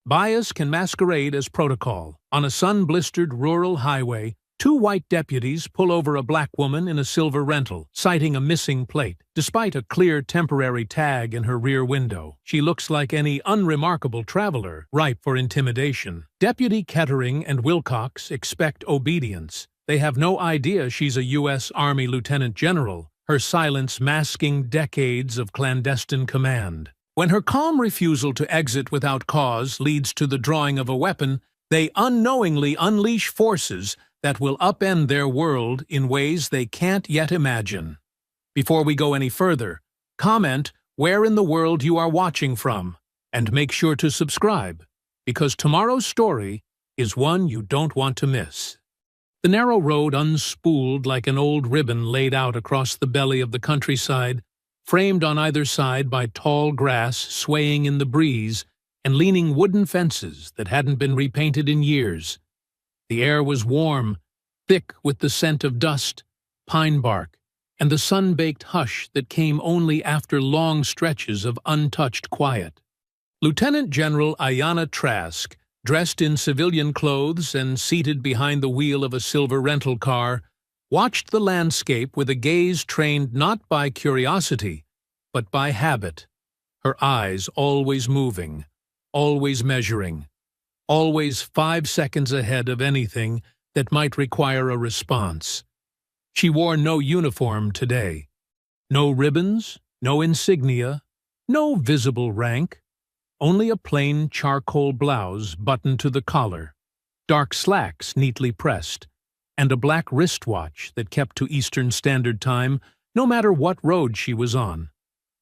Bias can masquerade as protocol. On a sun-blistered rural highway, two white deputies pull over a black woman in a silver rental, citing a missing plate. Despite a clear temporary tag in her rear window, she looks like any unremarkable traveler, ripe for intimidation. Deputy Kettering and Wilcox expect obedience. They have no idea she's a U.S. Army lieutenant general, her silence masking decades of clandestine command. When her calm refusal to exit without cause leads to the drawing of a weapon, they unknowingly unleash forces that will upend their world in ways they can't yet imagine. Before we go any further, comment where in the world you are watching from, and make sure to subscribe, because tomorrow's story is one you don't want to miss. The narrow road unspooled like an old ribbon laid out across the belly of the countryside, framed on either side by tall grass swaying in the breeze and leaning wooden fences that hadn't been repainted in years. The air was warm, thick with the scent of dust, pine bark, and the sun-baked hush that came only after long stretches of untouched quiet. Lieutenant General Ayanna Trask, dressed in civilian clothes and seated behind the wheel of a silver rental car, watched the landscape with a gaze trained not by curiosity, but by habit, her eyes always moving, always measuring, always 5 seconds ahead of anything that might require a response. She wore no uniform today. No ribbons, no insignia, no visible rank, only a plain charcoal blouse buttoned to the collar, dark slacks neatly pressed, and a black wristwatch that kept to Eastern Standard Time no matter what road she was on.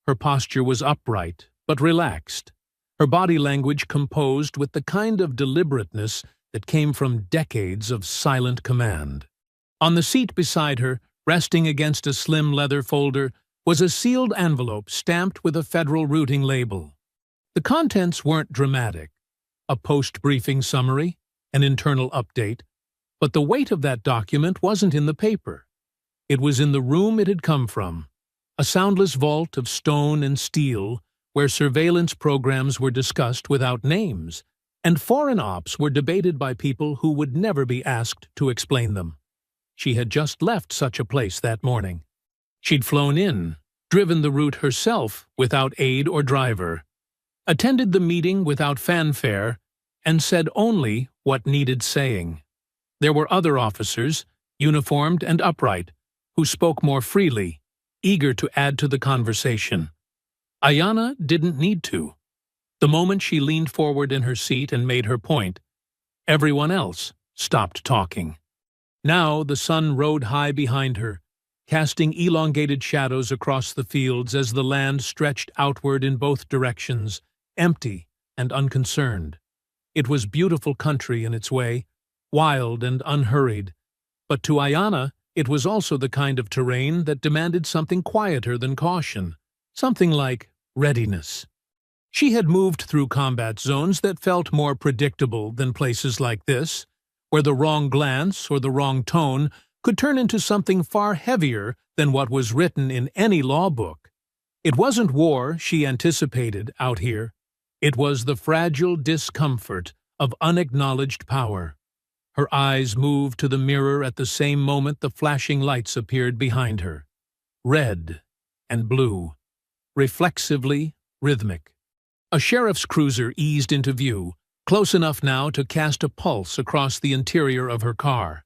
Her posture was upright, but relaxed, her body language composed with the kind of deliberateness that came from decades of silent command. On the seat beside her, resting against a slim leather folder, was a sealed envelope stamped with a federal routing label. The contents weren't dramatic, a post-briefing summary, an internal update, but the weight of that document wasn't in the paper. It was in the room it had come from, a soundless vault of stone and steel where surveillance programs were discussed without names, and foreign ops were debated by people who would never be asked to explain them. She had just left such a place that morning. She'd flown in, driven the route herself without aid or driver, attended the meeting without fanfare, and said only what needed saying. There were other officers, uniformed and upright, who spoke more freely, eager to add to the conversation. Ayanna didn't need to. The moment she leaned forward in her seat and made her point, everyone else stopped talking. Now the sun rode high behind her, casting elongated shadows across the fields as the land stretched outward in both directions, empty and unconcerned. It was beautiful country in its way, wild and unhurried, but to Ayanna it was also the kind of terrain that demanded something quieter than caution, something like readiness. She had moved through combat zones that felt more predictable than places like this, where the wrong glance or the wrong tone could turn into something far heavier than what was written in any law book. It wasn't war she anticipated out here. It was the fragile discomfort of unacknowledged power. Her eyes moved to the mirror at the same moment the flashing lights appeared behind her. Red and blue, reflexively rhythmic. A sheriff's cruiser eased into view, close enough now to cast a pulse across the interior of her car.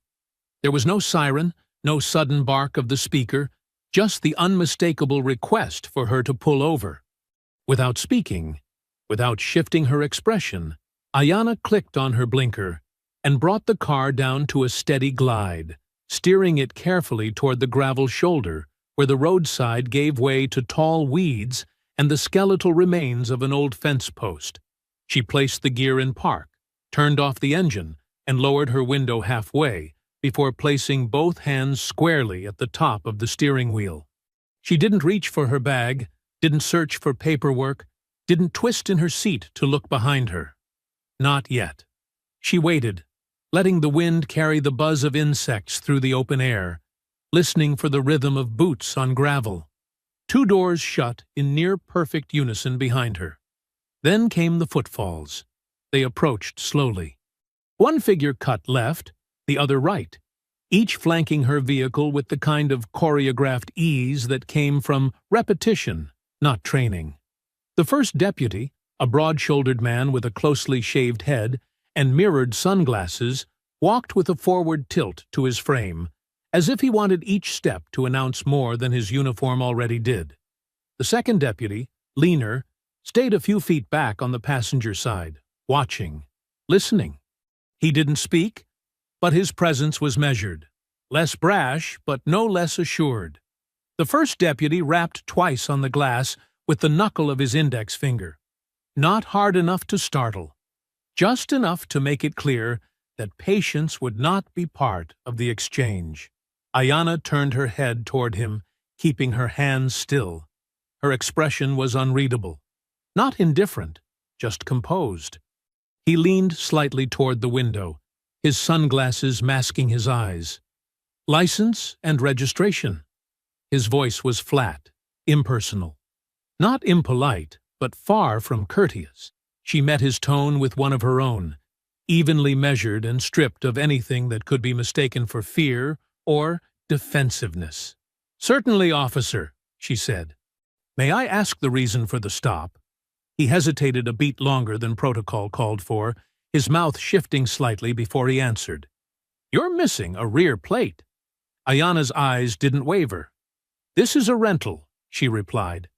There was no siren, no sudden bark of the speaker, just the unmistakable request for her to pull over. Without speaking, without shifting her expression, Ayanna clicked on her blinker and brought the car down to a steady glide, steering it carefully toward the gravel shoulder where the roadside gave way to tall weeds and the skeletal remains of an old fence post. She placed the gear in park, turned off the engine, and lowered her window halfway before placing both hands squarely at the top of the steering wheel. She didn't reach for her bag, didn't search for paperwork, didn't twist in her seat to look behind her. Not yet. She waited, letting the wind carry the buzz of insects through the open air, listening for the rhythm of boots on gravel. 2 doors shut in near-perfect unison behind her. Then came the footfalls. They approached slowly. One figure cut left, the other right, each flanking her vehicle with the kind of choreographed ease that came from repetition, not training. The first deputy, a broad-shouldered man with a closely shaved head and mirrored sunglasses, walked with a forward tilt to his frame, as if he wanted each step to announce more than his uniform already did. The second deputy, leaner, stayed a few feet back on the passenger side, watching, listening. He didn't speak, but his presence was measured, less brash but no less assured. The first deputy rapped twice on the glass with the knuckle of his index finger. Not hard enough to startle, just enough to make it clear that patience would not be part of the exchange. Ayanna turned her head toward him, keeping her hands still. Her expression was unreadable. Not indifferent, just composed. He leaned slightly toward the window, his sunglasses masking his eyes. License and registration. His voice was flat, impersonal. Not impolite, but far from courteous. She met his tone with one of her own, evenly measured and stripped of anything that could be mistaken for fear or defensiveness. "Certainly, officer," she said. "May I ask the reason for the stop?" He hesitated a beat longer than protocol called for, his mouth shifting slightly before he answered. "You're missing a rear plate." Ayanna's eyes didn't waver. "This is a rental," she replied.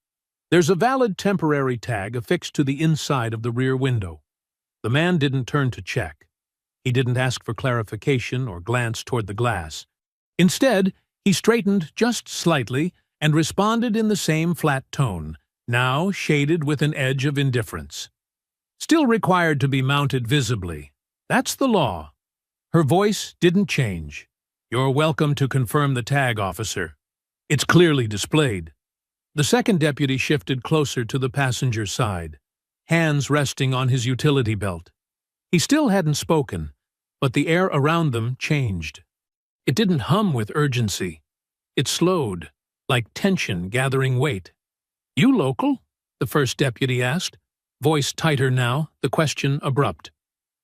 "There's a valid temporary tag affixed to the inside of the rear window." The man didn't turn to check. He didn't ask for clarification or glance toward the glass. Instead, he straightened just slightly and responded in the same flat tone, now shaded with an edge of indifference. "Still required to be mounted visibly. That's the law." Her voice didn't change. "You're welcome to confirm the tag, officer. It's clearly displayed." The second deputy shifted closer to the passenger side, hands resting on his utility belt. He still hadn't spoken, but the air around them changed. It didn't hum with urgency. It slowed, like tension gathering weight. "You local?" the first deputy asked, voice tighter now, the question abrupt.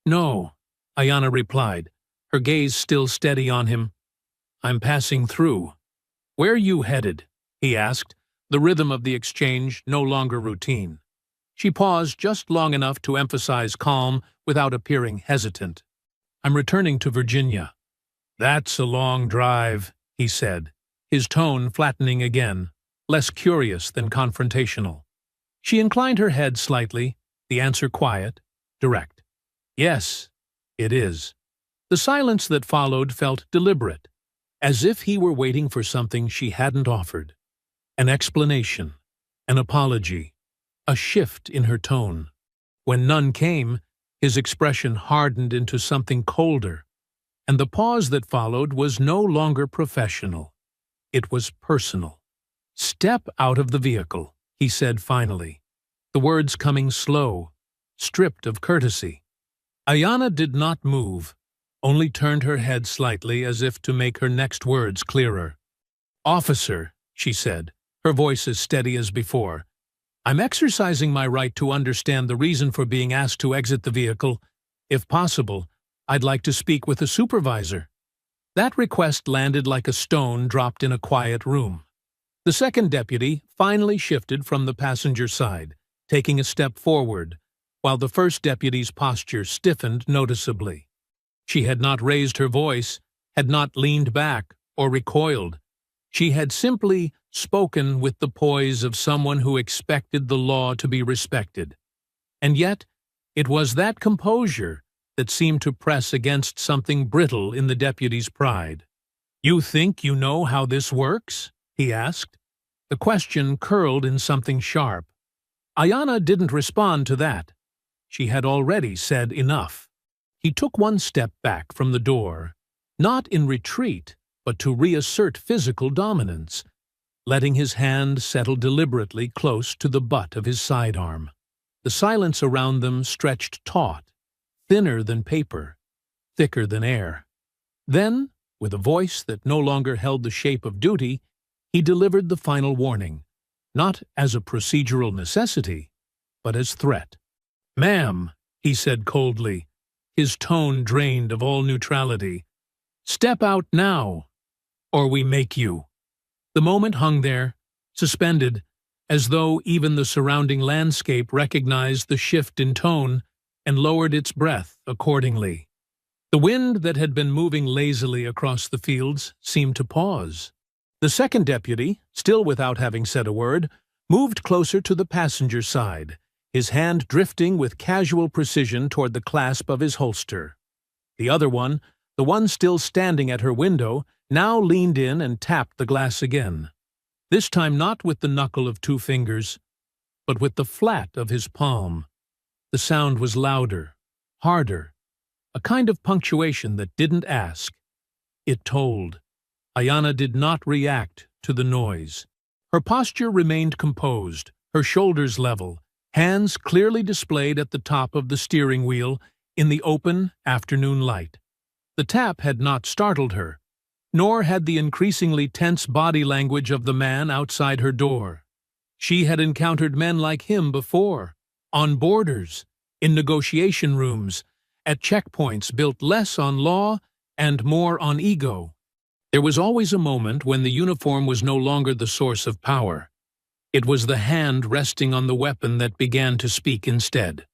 "No," Ayanna replied, her gaze still steady on him. "I'm passing through." "Where you headed?" he asked, the rhythm of the exchange no longer routine. She paused just long enough to emphasize calm without appearing hesitant. "I'm returning to Virginia." "That's a long drive," he said, his tone flattening again, less curious than confrontational. She inclined her head slightly, the answer quiet, direct. "Yes, it is." The silence that followed felt deliberate, as if he were waiting for something she hadn't offered. An explanation, an apology, a shift in her tone. When none came, his expression hardened into something colder, and the pause that followed was no longer professional. It was personal. "Step out of the vehicle," he said finally, the words coming slow, stripped of courtesy. Ayanna did not move, only turned her head slightly as if to make her next words clearer. "Officer," she said, her voice as steady as before, "I'm exercising my right to understand the reason for being asked to exit the vehicle. If possible, I'd like to speak with a supervisor." That request landed like a stone dropped in a quiet room. The second deputy finally shifted from the passenger side, taking a step forward, while the first deputy's posture stiffened noticeably. She had not raised her voice, had not leaned back or recoiled. She had simply spoken with the poise of someone who expected the law to be respected. And yet, it was that composure that seemed to press against something brittle in the deputy's pride. "You think you know how this works?" he asked. The question curled in something sharp. Ayanna didn't respond to that. She had already said enough. He took one step back from the door, not in retreat, but to reassert physical dominance, letting his hand settle deliberately close to the butt of his sidearm. The silence around them stretched taut, thinner than paper, thicker than air. Then, with a voice that no longer held the shape of duty, he delivered the final warning, not as a procedural necessity, but as threat. "Ma'am," he said coldly, his tone drained of all neutrality. "Step out now, or we make you." The moment hung there, suspended, as though even the surrounding landscape recognized the shift in tone and lowered its breath accordingly. The wind that had been moving lazily across the fields seemed to pause. The second deputy, still without having said a word, moved closer to the passenger side, his hand drifting with casual precision toward the clasp of his holster. The other one, the one still standing at her window, now leaned in and tapped the glass again, this time not with the knuckle of two fingers, but with the flat of his palm. The sound was louder, harder, a kind of punctuation that didn't ask. It told. Ayanna did not react to the noise. Her posture remained composed, her shoulders level, hands clearly displayed at the top of the steering wheel in the open afternoon light. The tap had not startled her, nor had the increasingly tense body language of the man outside her door. She had encountered men like him before, on borders, in negotiation rooms, at checkpoints built less on law and more on ego. There was always a moment when the uniform was no longer the source of power. It was the hand resting on the weapon that began to speak instead.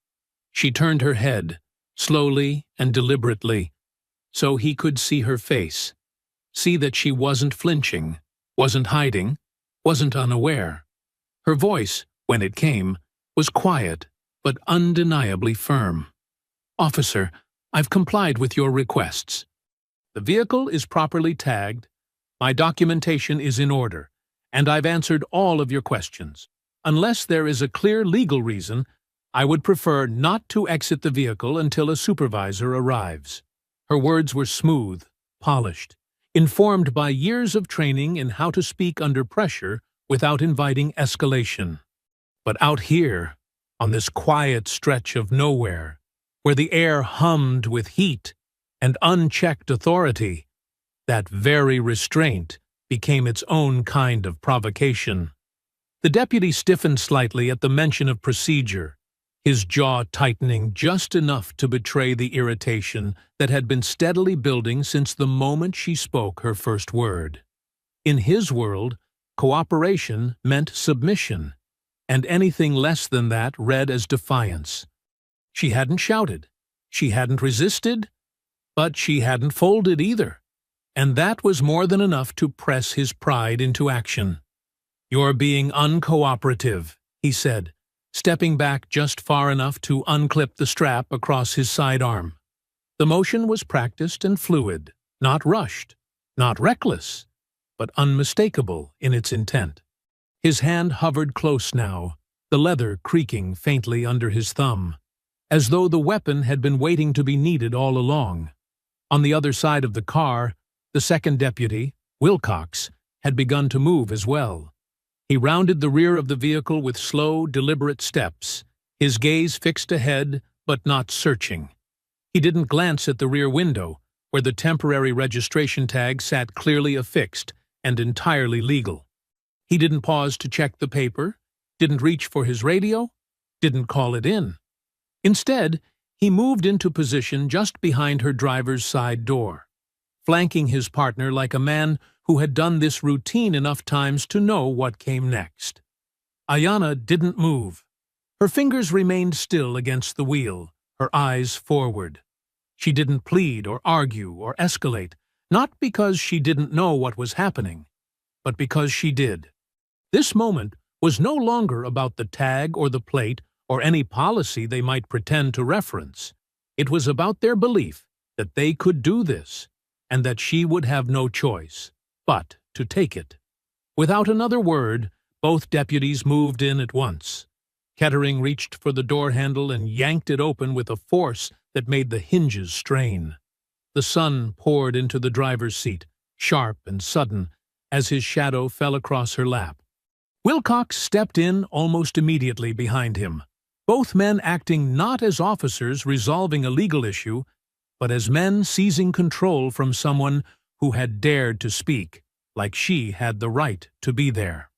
She turned her head, slowly and deliberately, so he could see her face, see that she wasn't flinching, wasn't hiding, wasn't unaware. Her voice, when it came, was quiet but undeniably firm. "Officer, I've complied with your requests. The vehicle is properly tagged, my documentation is in order, and I've answered all of your questions. Unless there is a clear legal reason, I would prefer not to exit the vehicle until a supervisor arrives." Her words were smooth, polished, informed by years of training in how to speak under pressure without inviting escalation. But out here, on this quiet stretch of nowhere, where the air hummed with heat and unchecked authority, that very restraint became its own kind of provocation. The deputy stiffened slightly at the mention of procedure, his jaw tightening just enough to betray the irritation that had been steadily building since the moment she spoke her first word. In his world, cooperation meant submission, and anything less than that read as defiance. She hadn't shouted, she hadn't resisted, but she hadn't folded either, and that was more than enough to press his pride into action. "You're being uncooperative," he said, stepping back just far enough to unclip the strap across his sidearm. The motion was practiced and fluid, not rushed, not reckless, but unmistakable in its intent. His hand hovered close now, the leather creaking faintly under his thumb, as though the weapon had been waiting to be needed all along. On the other side of the car, the second deputy, Wilcox, had begun to move as well. He rounded the rear of the vehicle with slow, deliberate steps, his gaze fixed ahead but not searching. He didn't glance at the rear window, where the temporary registration tag sat clearly affixed and entirely legal. He didn't pause to check the paper, didn't reach for his radio, didn't call it in. Instead, he moved into position just behind her driver's side door, flanking his partner like a man who had done this routine enough times to know what came next. Ayanna didn't move. Her fingers remained still against the wheel, her eyes forward. She didn't plead or argue or escalate, not because she didn't know what was happening, but because she did. This moment was no longer about the tag or the plate or any policy they might pretend to reference. It was about their belief that they could do this, and that she would have no choice but to take it. Without another word, both deputies moved in at once. Kettering reached for the door handle and yanked it open with a force that made the hinges strain. The sun poured into the driver's seat, sharp and sudden, as his shadow fell across her lap. Wilcox stepped in almost immediately behind him, both men acting not as officers resolving a legal issue, but as men seizing control from someone who had dared to speak, like she had the right to be there.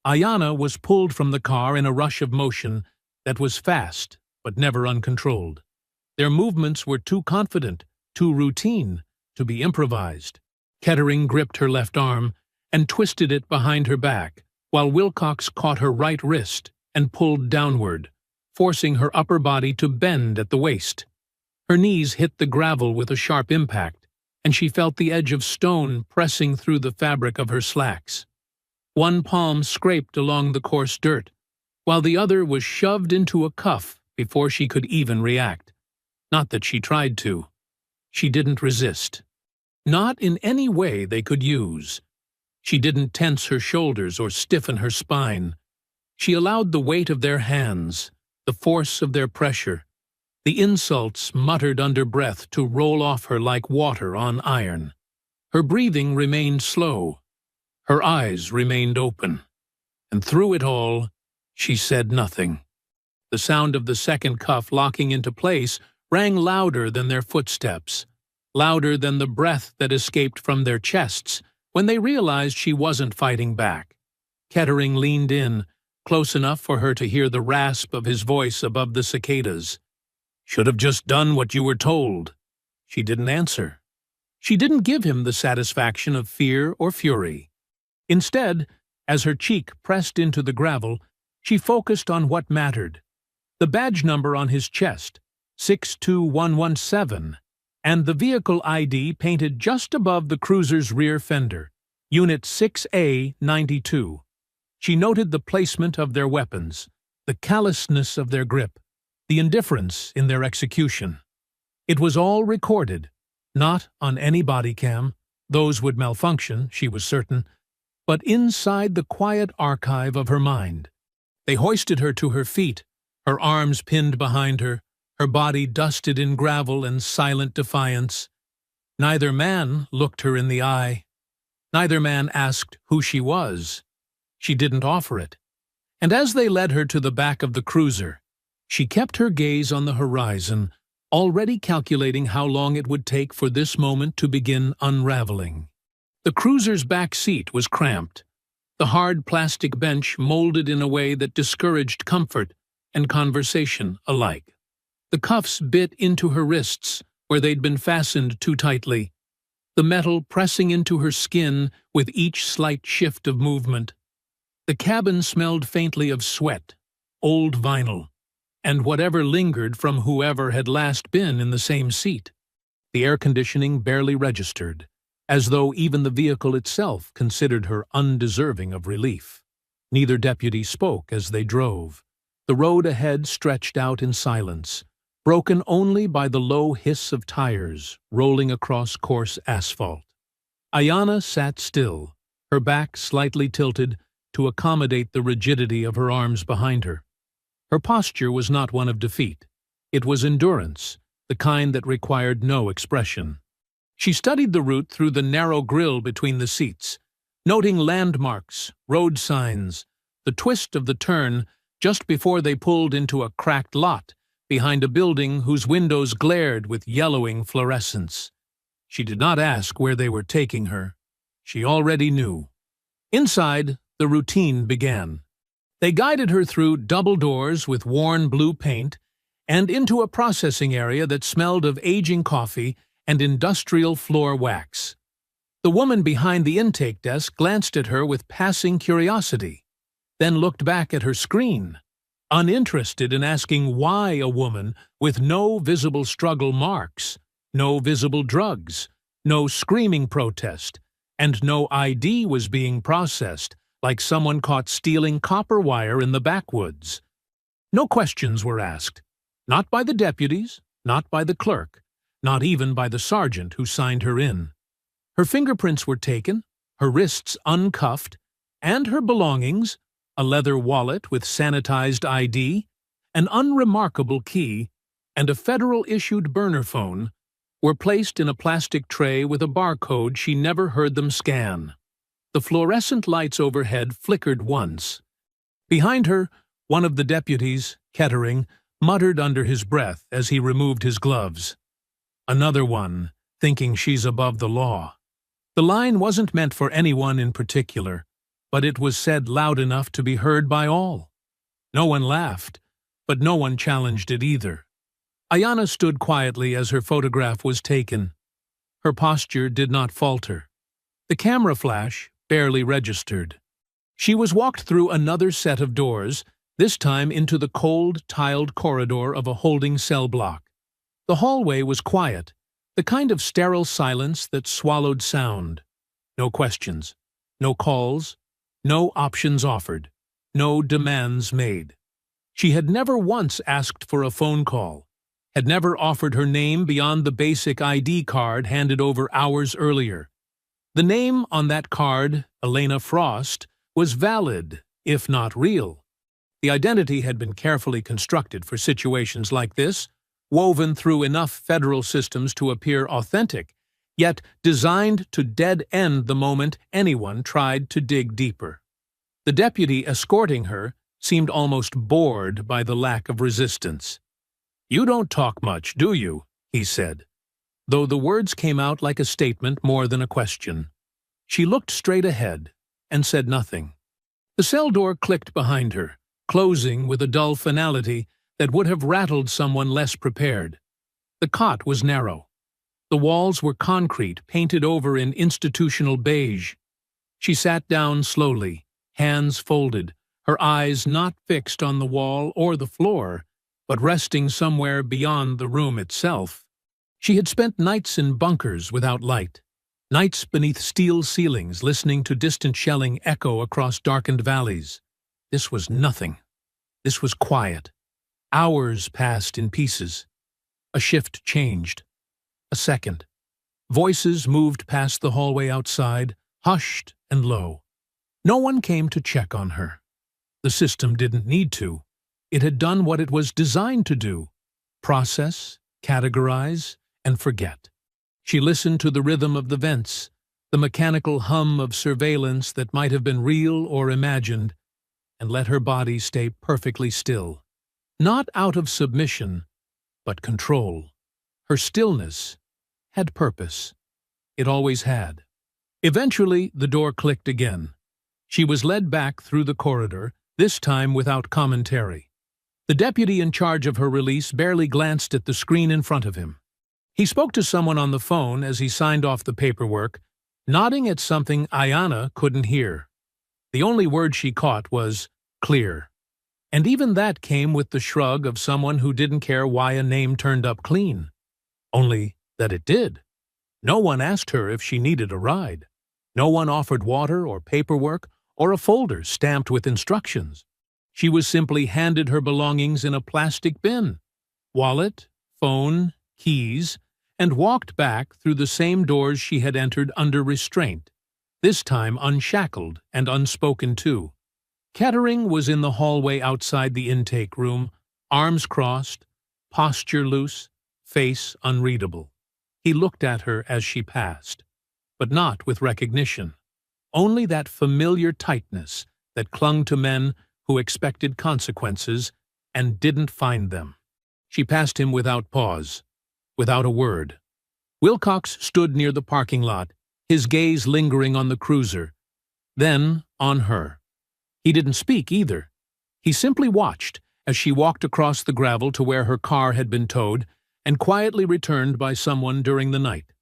Ayanna was pulled from the car in a rush of motion that was fast but never uncontrolled. Their movements were too confident, too routine, to be improvised. Kettering gripped her left arm and twisted it behind her back, while Wilcox caught her right wrist and pulled downward, forcing her upper body to bend at the waist. Her knees hit the gravel with a sharp impact, and she felt the edge of stone pressing through the fabric of her slacks. One palm scraped along the coarse dirt, while the other was shoved into a cuff before she could even react. Not that she tried to. She didn't resist. Not in any way they could use. She didn't tense her shoulders or stiffen her spine. She allowed the weight of their hands, the force of their pressure, the insults muttered under breath to roll off her like water on iron. Her breathing remained slow. Her eyes remained open. And through it all, she said nothing. The sound of the second cuff locking into place rang louder than their footsteps, louder than the breath that escaped from their chests when they realized she wasn't fighting back. Kettering leaned in, close enough for her to hear the rasp of his voice above the cicadas. "Should have just done what you were told." She didn't answer. She didn't give him the satisfaction of fear or fury. Instead, as her cheek pressed into the gravel, she focused on what mattered. The badge number on his chest, 62117, and the vehicle ID painted just above the cruiser's rear fender, Unit 6A92. She noted the placement of their weapons, the callousness of their grip, the indifference in their execution. It was all recorded, not on any body cam, those would malfunction, she was certain, but inside the quiet archive of her mind. They hoisted her to her feet, her arms pinned behind her, her body dusted in gravel and silent defiance. Neither man looked her in the eye. Neither man asked who she was. She didn't offer it. And as they led her to the back of the cruiser, she kept her gaze on the horizon, already calculating how long it would take for this moment to begin unraveling. The cruiser's back seat was cramped, the hard plastic bench molded in a way that discouraged comfort and conversation alike. The cuffs bit into her wrists where they'd been fastened too tightly, the metal pressing into her skin with each slight shift of movement. The cabin smelled faintly of sweat, old vinyl, and whatever lingered from whoever had last been in the same seat. The air conditioning barely registered, as though even the vehicle itself considered her undeserving of relief. Neither deputy spoke as they drove. The road ahead stretched out in silence, broken only by the low hiss of tires rolling across coarse asphalt. Ayanna sat still, her back slightly tilted to accommodate the rigidity of her arms behind her. Her posture was not one of defeat. It was endurance, the kind that required no expression. She studied the route through the narrow grille between the seats, noting landmarks, road signs, the twist of the turn just before they pulled into a cracked lot behind a building whose windows glared with yellowing fluorescence. She did not ask where they were taking her. She already knew. Inside, the routine began. They guided her through double doors with worn blue paint and into a processing area that smelled of aging coffee and industrial floor wax. The woman behind the intake desk glanced at her with passing curiosity, then looked back at her screen, uninterested in asking why a woman with no visible struggle marks, no visible drugs, no screaming protest, and no ID was being processed like someone caught stealing copper wire in the backwoods. No questions were asked, not by the deputies, not by the clerk, not even by the sergeant who signed her in. Her fingerprints were taken, her wrists uncuffed, and her belongings, a leather wallet with sanitized ID, an unremarkable key, and a federal-issued burner phone, were placed in a plastic tray with a barcode she never heard them scan. The fluorescent lights overhead flickered once. Behind her, one of the deputies, Kettering, muttered under his breath as he removed his gloves. Another one, thinking she's above the law. The line wasn't meant for anyone in particular, but it was said loud enough to be heard by all. No one laughed, but no one challenged it either. Ayana stood quietly as her photograph was taken. Her posture did not falter. The camera flash barely registered. She was walked through another set of doors, this time into the cold, tiled corridor of a holding cell block. The hallway was quiet, the kind of sterile silence that swallowed sound. No questions, no calls, no options offered, no demands made. She had never once asked for a phone call, had never offered her name beyond the basic ID card handed over hours earlier. The name on that card, Elena Frost, was valid, if not real. The identity had been carefully constructed for situations like this, woven through enough federal systems to appear authentic, yet designed to dead-end the moment anyone tried to dig deeper. The deputy escorting her seemed almost bored by the lack of resistance. "You don't talk much, do you?" he said, though the words came out like a statement more than a question. She looked straight ahead and said nothing. The cell door clicked behind her, closing with a dull finality that would have rattled someone less prepared. The cot was narrow. The walls were concrete, painted over in institutional beige. She sat down slowly, hands folded, her eyes not fixed on the wall or the floor, but resting somewhere beyond the room itself. She had spent nights in bunkers without light, nights beneath steel ceilings listening to distant shelling echo across darkened valleys. This was nothing. This was quiet. Hours passed in pieces. A shift changed. A second. Voices moved past the hallway outside, hushed and low. No one came to check on her. The system didn't need to. It had done what it was designed to do: process, categorize, and forget. She listened to the rhythm of the vents, the mechanical hum of surveillance that might have been real or imagined, and let her body stay perfectly still. Not out of submission, but control. Her stillness had purpose. It always had. Eventually, the door clicked again. She was led back through the corridor, this time without commentary. The deputy in charge of her release barely glanced at the screen in front of him. He spoke to someone on the phone as he signed off the paperwork, nodding at something Ayana couldn't hear. The only word she caught was clear. And even that came with the shrug of someone who didn't care why a name turned up clean. Only that it did. No one asked her if she needed a ride. No one offered water or paperwork or a folder stamped with instructions. She was simply handed her belongings in a plastic bin, wallet, phone, keys, and walked back through the same doors she had entered under restraint, this time unshackled and unspoken to. Kettering was in the hallway outside the intake room, arms crossed, posture loose, face unreadable. He looked at her as she passed, but not with recognition. Only that familiar tightness that clung to men who expected consequences and didn't find them. She passed him without pause, without a word. Wilcox stood near the parking lot, his gaze lingering on the cruiser, then on her. He didn't speak either. He simply watched as she walked across the gravel to where her car had been towed and quietly returned by someone during the night.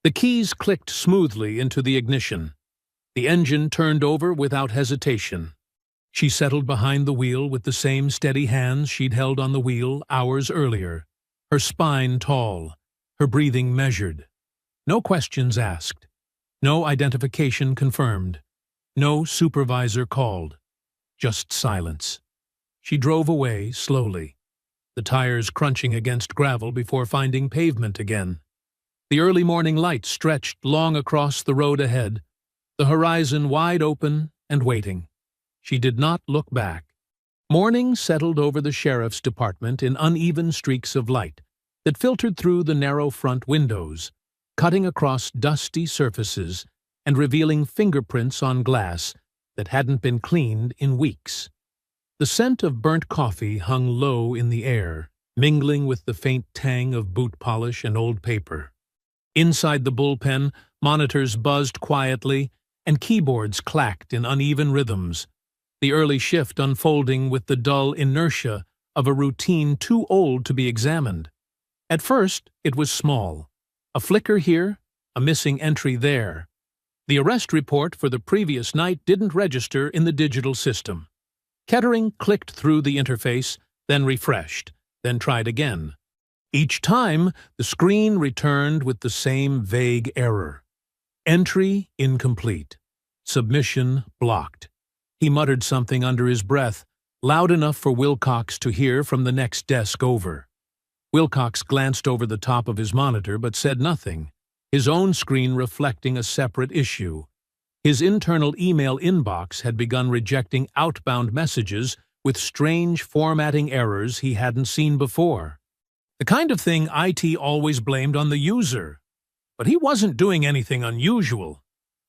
The keys clicked smoothly into the ignition. The engine turned over without hesitation. She settled behind the wheel with the same steady hands she'd held on the wheel hours earlier, her spine tall, her breathing measured. No questions asked. No identification confirmed. No supervisor called. Just silence. She drove away slowly, the tires crunching against gravel before finding pavement again. The early morning light stretched long across the road ahead, the horizon wide open and waiting. She did not look back. Morning settled over the sheriff's department in uneven streaks of light that filtered through the narrow front windows, cutting across dusty surfaces and revealing fingerprints on glass that hadn't been cleaned in weeks. The scent of burnt coffee hung low in the air, mingling with the faint tang of boot polish and old paper. Inside the bullpen, monitors buzzed quietly and keyboards clacked in uneven rhythms, the early shift unfolding with the dull inertia of a routine too old to be examined. At first, it was small. A flicker here, a missing entry there. The arrest report for the previous night didn't register in the digital system. Kettering clicked through the interface, then refreshed, then tried again. Each time, the screen returned with the same vague error. Entry incomplete. Submission blocked. He muttered something under his breath, loud enough for Wilcox to hear from the next desk over. Wilcox glanced over the top of his monitor but said nothing, his own screen reflecting a separate issue. His internal email inbox had begun rejecting outbound messages with strange formatting errors he hadn't seen before. The kind of thing IT always blamed on the user. But he wasn't doing anything unusual.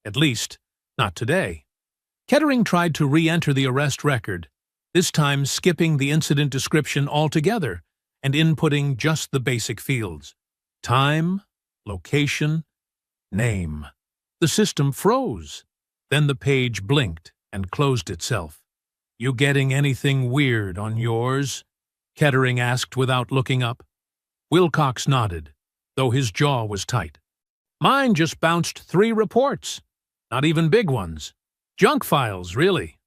At least, not today. Kettering tried to re-enter the arrest record, this time skipping the incident description altogether and inputting just the basic fields. Time, location, name. The system froze. Then the page blinked and closed itself. "You getting anything weird on yours?" Kettering asked without looking up. Wilcox nodded, though his jaw was tight. "Mine just bounced 3 reports. Not even big ones. Junk files, really."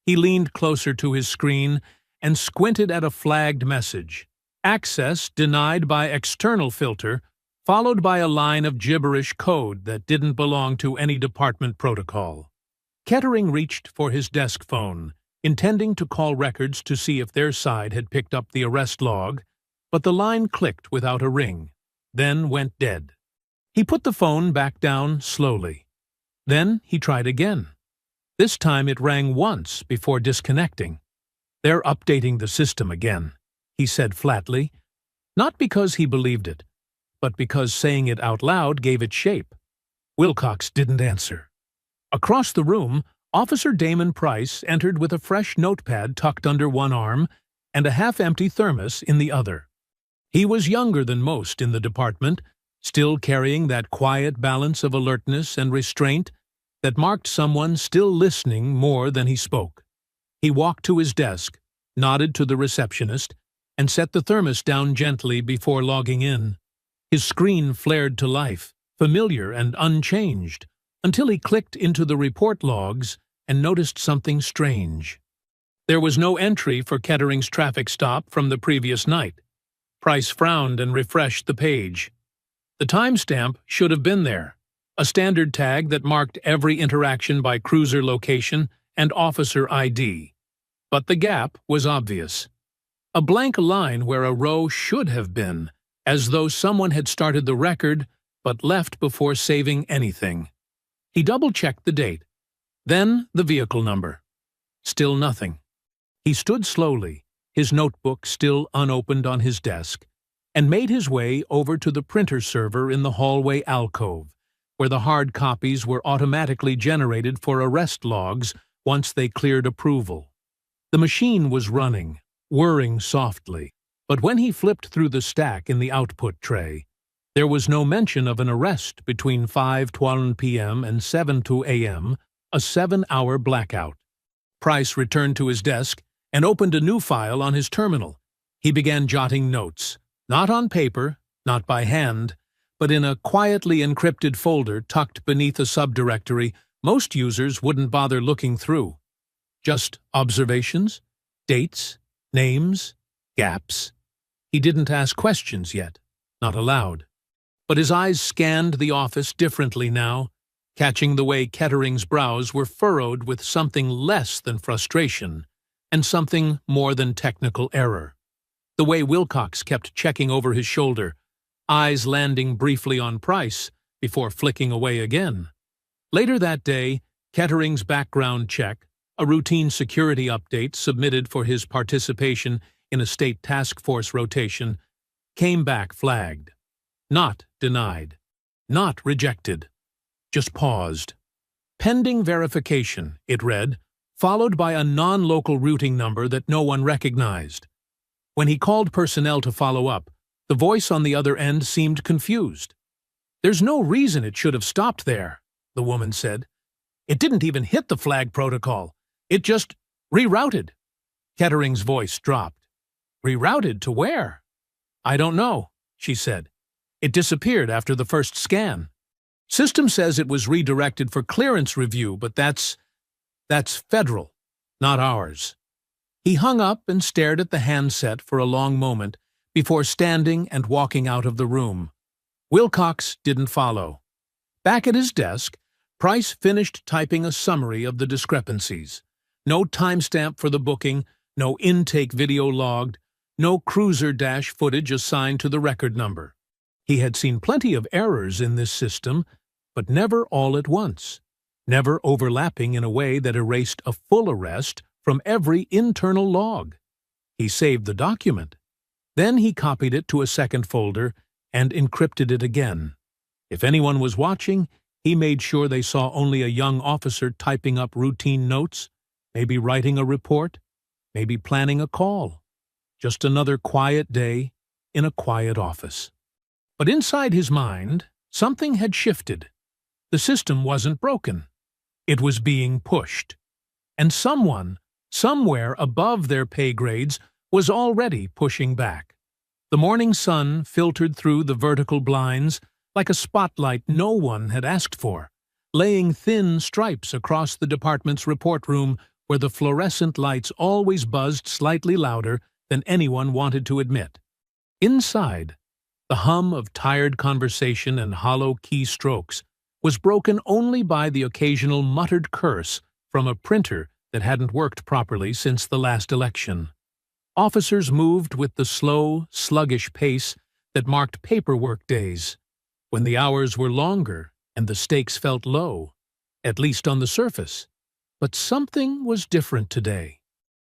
He leaned closer to his screen and squinted at a flagged message. Access denied by external filter, followed by a line of gibberish code that didn't belong to any department protocol. Kettering reached for his desk phone, intending to call records to see if their side had picked up the arrest log, but the line clicked without a ring, then went dead. He put the phone back down slowly. Then he tried again. This time it rang once before disconnecting. "They're updating the system again," he said flatly, not because he believed it, but because saying it out loud gave it shape. Wilcox didn't answer. Across the room, Officer Damon Price entered with a fresh notepad tucked under one arm and a half-empty thermos in the other. He was younger than most in the department, still carrying that quiet balance of alertness and restraint that marked someone still listening more than he spoke. He walked to his desk, nodded to the receptionist, and set the thermos down gently before logging in. His screen flared to life, familiar and unchanged, until he clicked into the report logs and noticed something strange. There was no entry for Kettering's traffic stop from the previous night. Price frowned and refreshed the page. The timestamp should have been there, a standard tag that marked every interaction by cruiser location and officer ID. But the gap was obvious. A blank line where a row should have been, as though someone had started the record but left before saving anything. He double-checked the date, then the vehicle number. Still nothing. He stood slowly, his notebook still unopened on his desk, and made his way over to the printer server in the hallway alcove, where the hard copies were automatically generated for arrest logs once they cleared approval. The machine was running, whirring softly, but when he flipped through the stack in the output tray, there was no mention of an arrest between 5:12 p.m. and 7:02 a.m., a 7-hour blackout. Price returned to his desk and opened a new file on his terminal. He began jotting notes, not on paper, not by hand, but in a quietly encrypted folder tucked beneath a subdirectory most users wouldn't bother looking through. Just observations, dates, names, gaps. He didn't ask questions yet, not aloud. But his eyes scanned the office differently now, catching the way Kettering's brows were furrowed with something less than frustration and something more than technical error. The way Wilcox kept checking over his shoulder, eyes landing briefly on Price before flicking away again. Later that day, Kettering's background check, a routine security update submitted for his participation in a state task force rotation, came back flagged. Not denied. Not rejected. Just paused. Pending verification, it read, followed by a non-local routing number that no one recognized. When he called personnel to follow up, the voice on the other end seemed confused. "There's no reason it should have stopped there," the woman said. "It didn't even hit the flag protocol. It just rerouted." Kettering's voice dropped. "Rerouted to where?" "I don't know. she said. "It disappeared after the first scan. System says it was redirected for clearance review, but that's federal, not ours." He hung up and stared at the handset for a long moment before standing and walking out of the room. Wilcox didn't follow. Back at his desk, Price finished typing a summary of the discrepancies. No timestamp for the booking, no intake video logged, no cruiser dash footage assigned to the record number. He had seen plenty of errors in this system, but never all at once, never overlapping in a way that erased a full arrest from every internal log. He saved the document. Then he copied it to a second folder and encrypted it again. If anyone was watching, he made sure they saw only a young officer typing up routine notes, maybe writing a report, maybe planning a call. Just another quiet day in a quiet office. But inside his mind, something had shifted. The system wasn't broken. It was being pushed. And someone, somewhere above their pay grades, was already pushing back. The morning sun filtered through the vertical blinds like a spotlight no one had asked for, laying thin stripes across the department's report room where the fluorescent lights always buzzed slightly louder than anyone wanted to admit. Inside, the hum of tired conversation and hollow keystrokes was broken only by the occasional muttered curse from a printer that hadn't worked properly since the last election. Officers moved with the slow, sluggish pace that marked paperwork days, when the hours were longer and the stakes felt low, at least on the surface. But something was different today.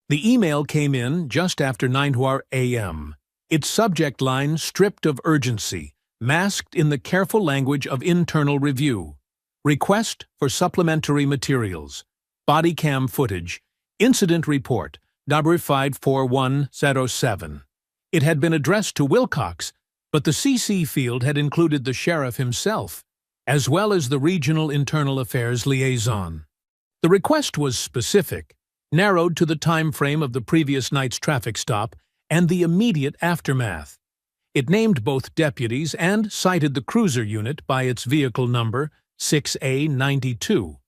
The email came in just after 9 a.m., its subject line stripped of urgency, masked in the careful language of internal review. Request for supplementary materials. Body cam footage. Incident report. Number 54107. It had been addressed to Wilcox, but the CC field had included the sheriff himself, as well as the regional internal affairs liaison. The request was specific, narrowed to the time frame of the previous night's traffic stop and the immediate aftermath. It named both deputies and cited the cruiser unit by its vehicle number 6A92.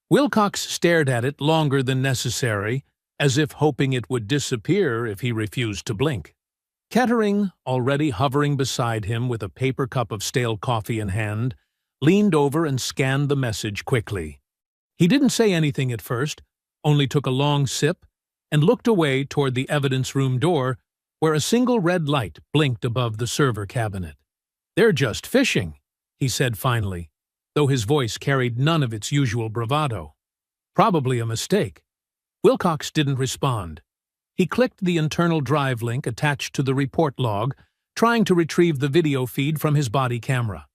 Wilcox stared at it longer than necessary, as if hoping it would disappear if he refused to blink. Kettering, already hovering beside him with a paper cup of stale coffee in hand, leaned over and scanned the message quickly. He didn't say anything at first, only took a long sip and looked away toward the evidence room door where a single red light blinked above the server cabinet. "They're just fishing," he said finally, though his voice carried none of its usual bravado. "Probably a mistake." Wilcox didn't respond. He clicked the internal drive link attached to the report log, trying to retrieve the video feed from his body camera.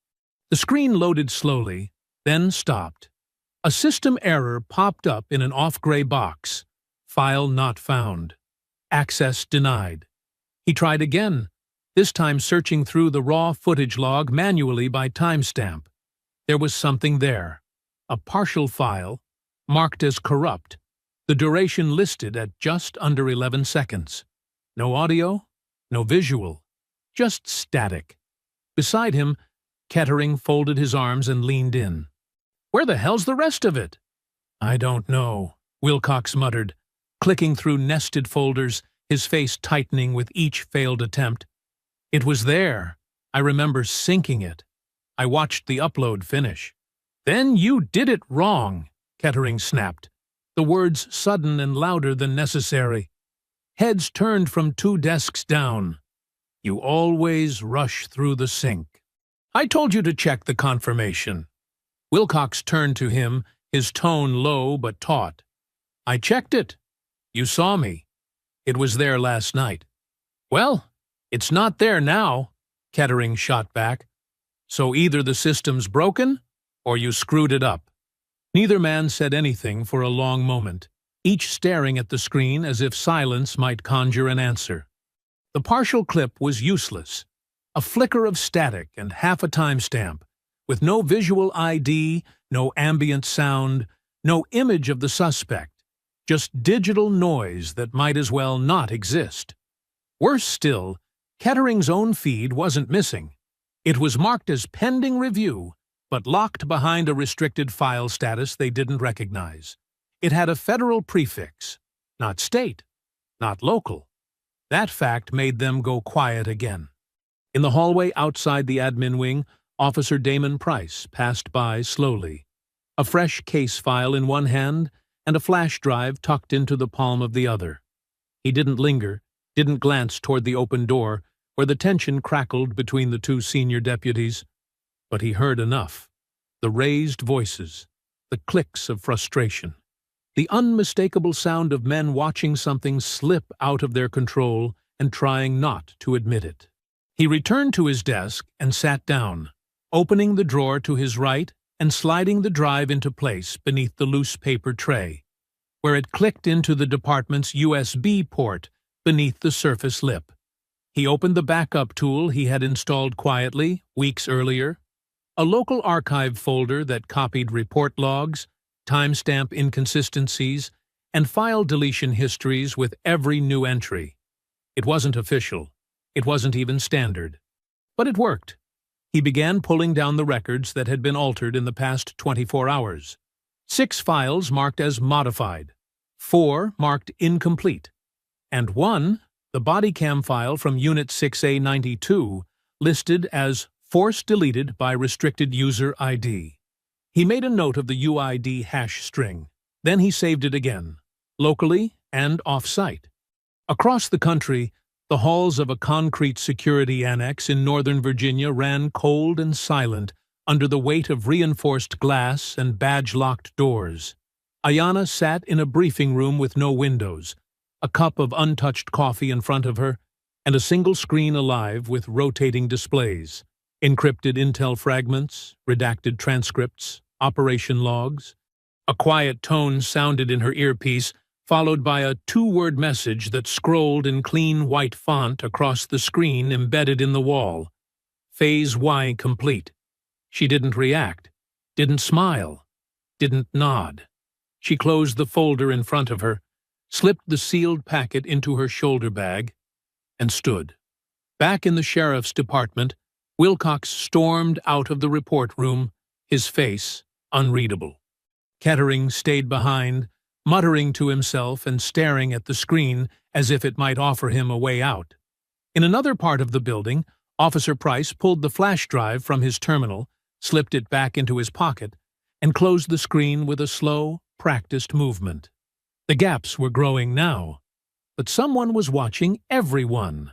The screen loaded slowly, then stopped. A system error popped up in an off-gray box. File not found. Access denied. He tried again, this time searching through the raw footage log manually by timestamp. There was something there. A partial file, marked as corrupt. The duration listed at just under 11 seconds. No audio, no visual, just static. Beside him, Kettering folded his arms and leaned in. "Where the hell's the rest of it?" "I don't know," Wilcox muttered, clicking through nested folders, his face tightening with each failed attempt. "It was there. I remember syncing it. I watched the upload finish." "Then you did it wrong," Kettering snapped, the words sudden and louder than necessary. Heads turned from two desks down. "You always rush through the sink. I told you to check the confirmation." Wilcox turned to him, his tone low but taut. "I checked it. You saw me. It was there last night." "Well, it's not there now," Kettering shot back. "So either the system's broken, or you screwed it up." Neither man said anything for a long moment, each staring at the screen as if silence might conjure an answer. The partial clip was useless, a flicker of static and half a timestamp, with no visual ID, no ambient sound, no image of the suspect, just digital noise that might as well not exist. Worse still, Kettering's own feed wasn't missing. It was marked as pending review, but locked behind a restricted file status they didn't recognize. It had a federal prefix, not state, not local. That fact made them go quiet again. In the hallway outside the admin wing, Officer Damon Price passed by slowly, a fresh case file in one hand and a flash drive tucked into the palm of the other. He didn't linger, didn't glance toward the open door, where the tension crackled between the two senior deputies, but he heard enough. The raised voices, the clicks of frustration, the unmistakable sound of men watching something slip out of their control and trying not to admit it. He returned to his desk and sat down, opening the drawer to his right and sliding the drive into place beneath the loose paper tray, where it clicked into the department's USB port beneath the surface lip. He opened the backup tool he had installed quietly weeks earlier, a local archive folder that copied report logs, timestamp inconsistencies, and file deletion histories with every new entry. It wasn't official. It wasn't even standard. But it worked. He began pulling down the records that had been altered in the past 24 hours. 6 files marked as modified, 4 marked incomplete, and 1, the body cam file from Unit 6A92, listed as force deleted by restricted user ID. He made a note of the UID hash string. Then he saved it again, locally and off-site. Across the country, the halls of a concrete security annex in Northern Virginia ran cold and silent under the weight of reinforced glass and badge-locked doors. Ayanna sat in a briefing room with no windows, a cup of untouched coffee in front of her, and a single screen alive with rotating displays, encrypted intel fragments, redacted transcripts, operation logs. A quiet tone sounded in her earpiece, followed by a 2-word message that scrolled in clean white font across the screen embedded in the wall. Phase Y complete. She didn't react, didn't smile, didn't nod. She closed the folder in front of her, slipped the sealed packet into her shoulder bag, and stood. Back in the sheriff's department, Wilcox stormed out of the report room, his face unreadable. Kettering stayed behind, muttering to himself and staring at the screen as if it might offer him a way out. In another part of the building, Officer Price pulled the flash drive from his terminal, slipped it back into his pocket, and closed the screen with a slow, practiced movement. The gaps were growing now, but someone was watching everyone.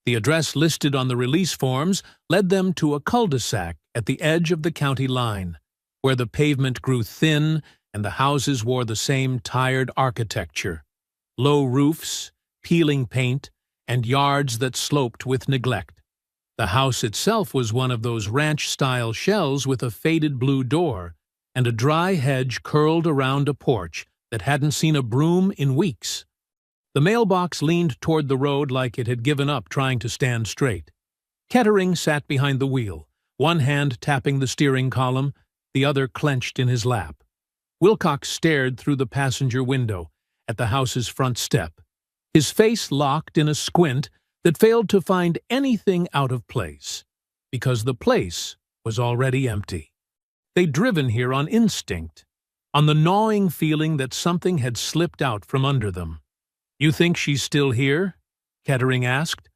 The address listed on the release forms led them to a cul-de-sac at the edge of the county line, where the pavement grew thin and the houses wore the same tired architecture. Low roofs, peeling paint, and yards that sloped with neglect. The house itself was one of those ranch-style shells with a faded blue door and a dry hedge curled around a porch that hadn't seen a broom in weeks. The mailbox leaned toward the road like it had given up trying to stand straight. Kettering sat behind the wheel, one hand tapping the steering column, the other clenched in his lap. Wilcox stared through the passenger window at the house's front step, his face locked in a squint that failed to find anything out of place, because the place was already empty. They'd driven here on instinct, on the gnawing feeling that something had slipped out from under them. "You think she's still here?" Kettering asked,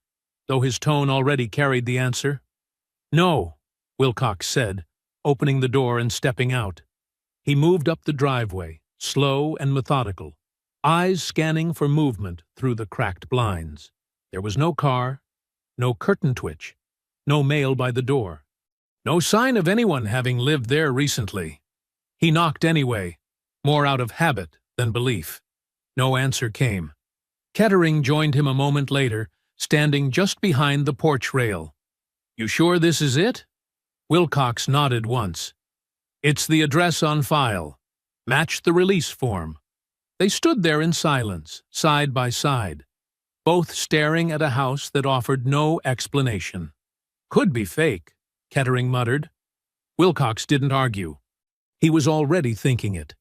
though his tone already carried the answer. "No," Wilcox said, opening the door and stepping out. He moved up the driveway, slow and methodical, eyes scanning for movement through the cracked blinds. There was no car, no curtain twitch, no mail by the door. No sign of anyone having lived there recently. He knocked anyway, more out of habit than belief. No answer came. Kettering joined him a moment later, standing just behind the porch rail. "You sure this is it?" Wilcox nodded once. "It's the address on file. Matched the release form." They stood there in silence, side by side, both staring at a house that offered no explanation. "Could be fake," Kettering muttered. Wilcox didn't argue. He was already thinking it.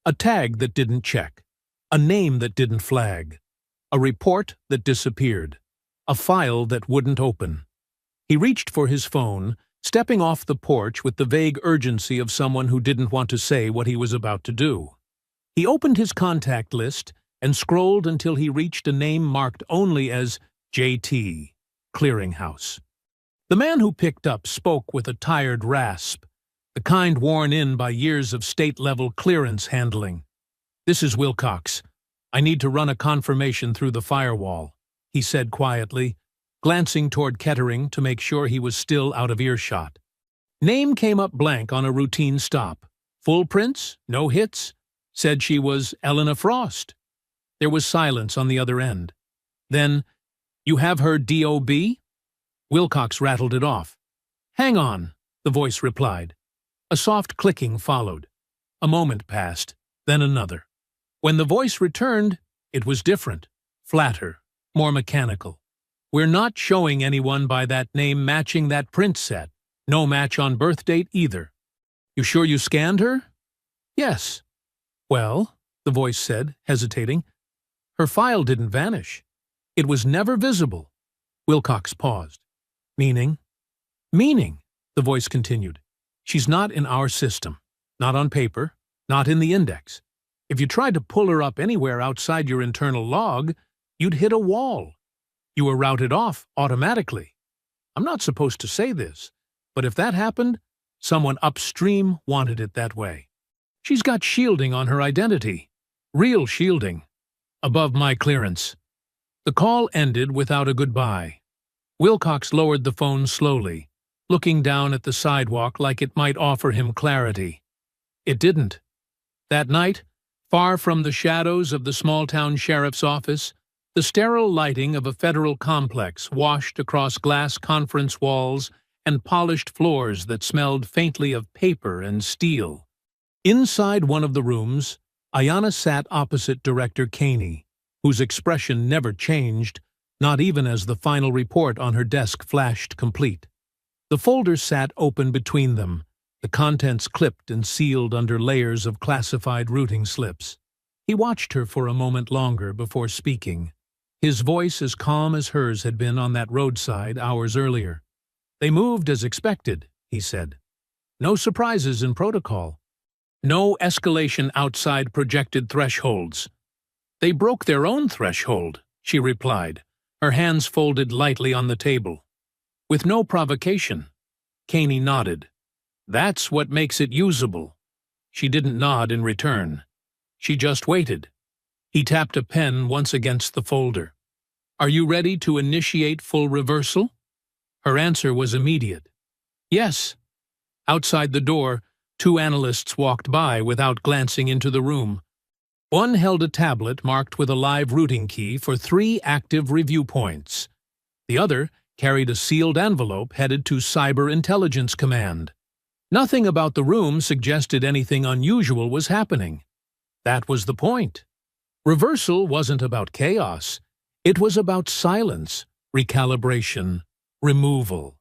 A tag that didn't check. A name that didn't flag. A report that disappeared. a file that wouldn't open. He reached for his phone, stepping off the porch with the vague urgency of someone who didn't want to say what he was about to do. He opened his contact list and scrolled until he reached a name marked only as JT, Clearinghouse. The man who picked up spoke with a tired rasp, the kind worn in by years of state-level clearance handling. "This is Wilcox. I need to run a confirmation through the firewall," he said quietly, glancing toward Kettering to make sure he was still out of earshot. Name came up blank on a routine stop. Full prints, no hits. Said she was Elena Frost. There was silence on the other end. Then, "You have her DOB?" Wilcox rattled it off. "Hang on," the voice replied. A soft clicking followed. A moment passed, then another. When the voice returned, it was different, flatter, more mechanical. "We're not showing anyone by that name matching that print set. No match on birth date either. You sure you scanned her?" "Yes." "Well," the voice said, hesitating, "her file didn't vanish. It was never visible." Wilcox paused. "Meaning?" "Meaning," the voice continued. "She's not in our system. Not on paper. Not in the index. If you tried to pull her up anywhere outside your internal log, you'd hit a wall. You were routed off automatically. I'm not supposed to say this, but if that happened, someone upstream wanted it that way. She's got shielding on her identity. Real shielding. Above my clearance." The call ended without a goodbye. Wilcox lowered the phone slowly, looking down at the sidewalk like it might offer him clarity. It didn't. That night, far from the shadows of the small-town sheriff's office, the sterile lighting of a federal complex washed across glass conference walls and polished floors that smelled faintly of paper and steel. Inside one of the rooms, Ayanna sat opposite Director Caney, whose expression never changed, not even as the final report on her desk flashed complete. The folder sat open between them, the contents clipped and sealed under layers of classified routing slips. He watched her for a moment longer before speaking, his voice as calm as hers had been on that roadside hours earlier. "They moved as expected," he said. "No surprises in protocol. No escalation outside projected thresholds." "They broke their own threshold," she replied, her hands folded lightly on the table. "With no provocation." Caney nodded. "That's what makes it usable." She didn't nod in return. She just waited. He tapped a pen once against the folder. "Are you ready to initiate full reversal?" Her answer was immediate. "Yes." Outside the door, two analysts walked by without glancing into the room. One held a tablet marked with a live routing key for 3 active review points. The other carried a sealed envelope headed to Cyber Intelligence Command. Nothing about the room suggested anything unusual was happening. That was the point. Reversal wasn't about chaos. It was about silence, recalibration, removal.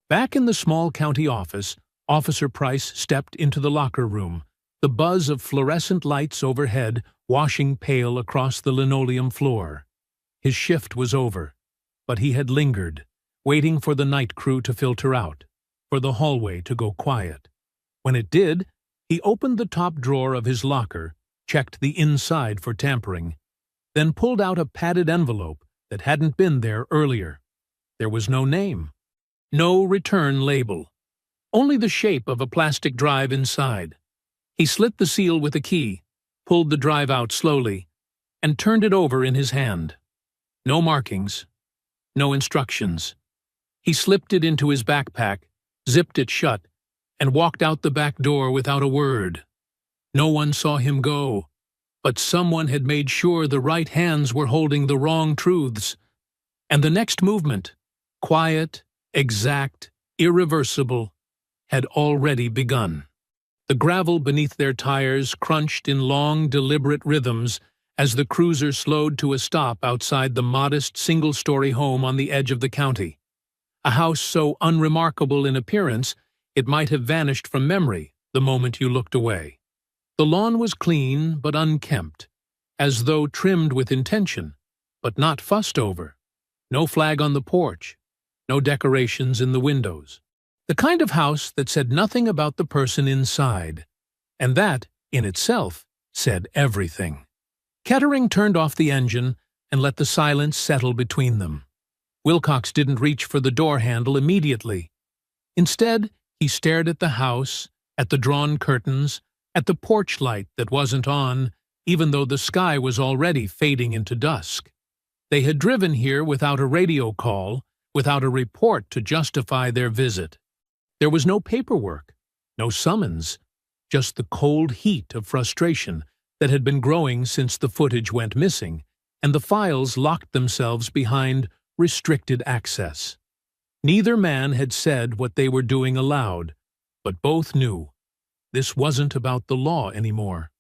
Back in the small county office, Officer Price stepped into the locker room, the buzz of fluorescent lights overhead washing pale across the linoleum floor. His shift was over, but he had lingered, waiting for the night crew to filter out, for the hallway to go quiet. When it did, he opened the top drawer of his locker, checked the inside for tampering, then pulled out a padded envelope that hadn't been there earlier. There was no name, no return label, only the shape of a plastic drive inside. He slit the seal with a key, pulled the drive out slowly, and turned it over in his hand. No markings, no instructions. He slipped it into his backpack, zipped it shut, and walked out the back door without a word. No one saw him go, but someone had made sure the right hands were holding the wrong truths. And the next movement, quiet, exact, irreversible, had already begun. The gravel beneath their tires crunched in long, deliberate rhythms as the cruiser slowed to a stop outside the modest single-story home on the edge of the county. A house so unremarkable in appearance it might have vanished from memory the moment you looked away. The lawn was clean but unkempt, as though trimmed with intention, but not fussed over. No flag on the porch. No decorations in the windows. The kind of house that said nothing about the person inside. And that, in itself, said everything. Kettering turned off the engine and let the silence settle between them. Wilcox didn't reach for the door handle immediately. Instead, he stared at the house, at the drawn curtains, at the porch light that wasn't on, even though the sky was already fading into dusk. They had driven here without a radio call, without a report to justify their visit. There was no paperwork, no summons, just the cold heat of frustration that had been growing since the footage went missing, and the files locked themselves behind restricted access. Neither man had said what they were doing aloud, but both knew. This wasn't about the law anymore.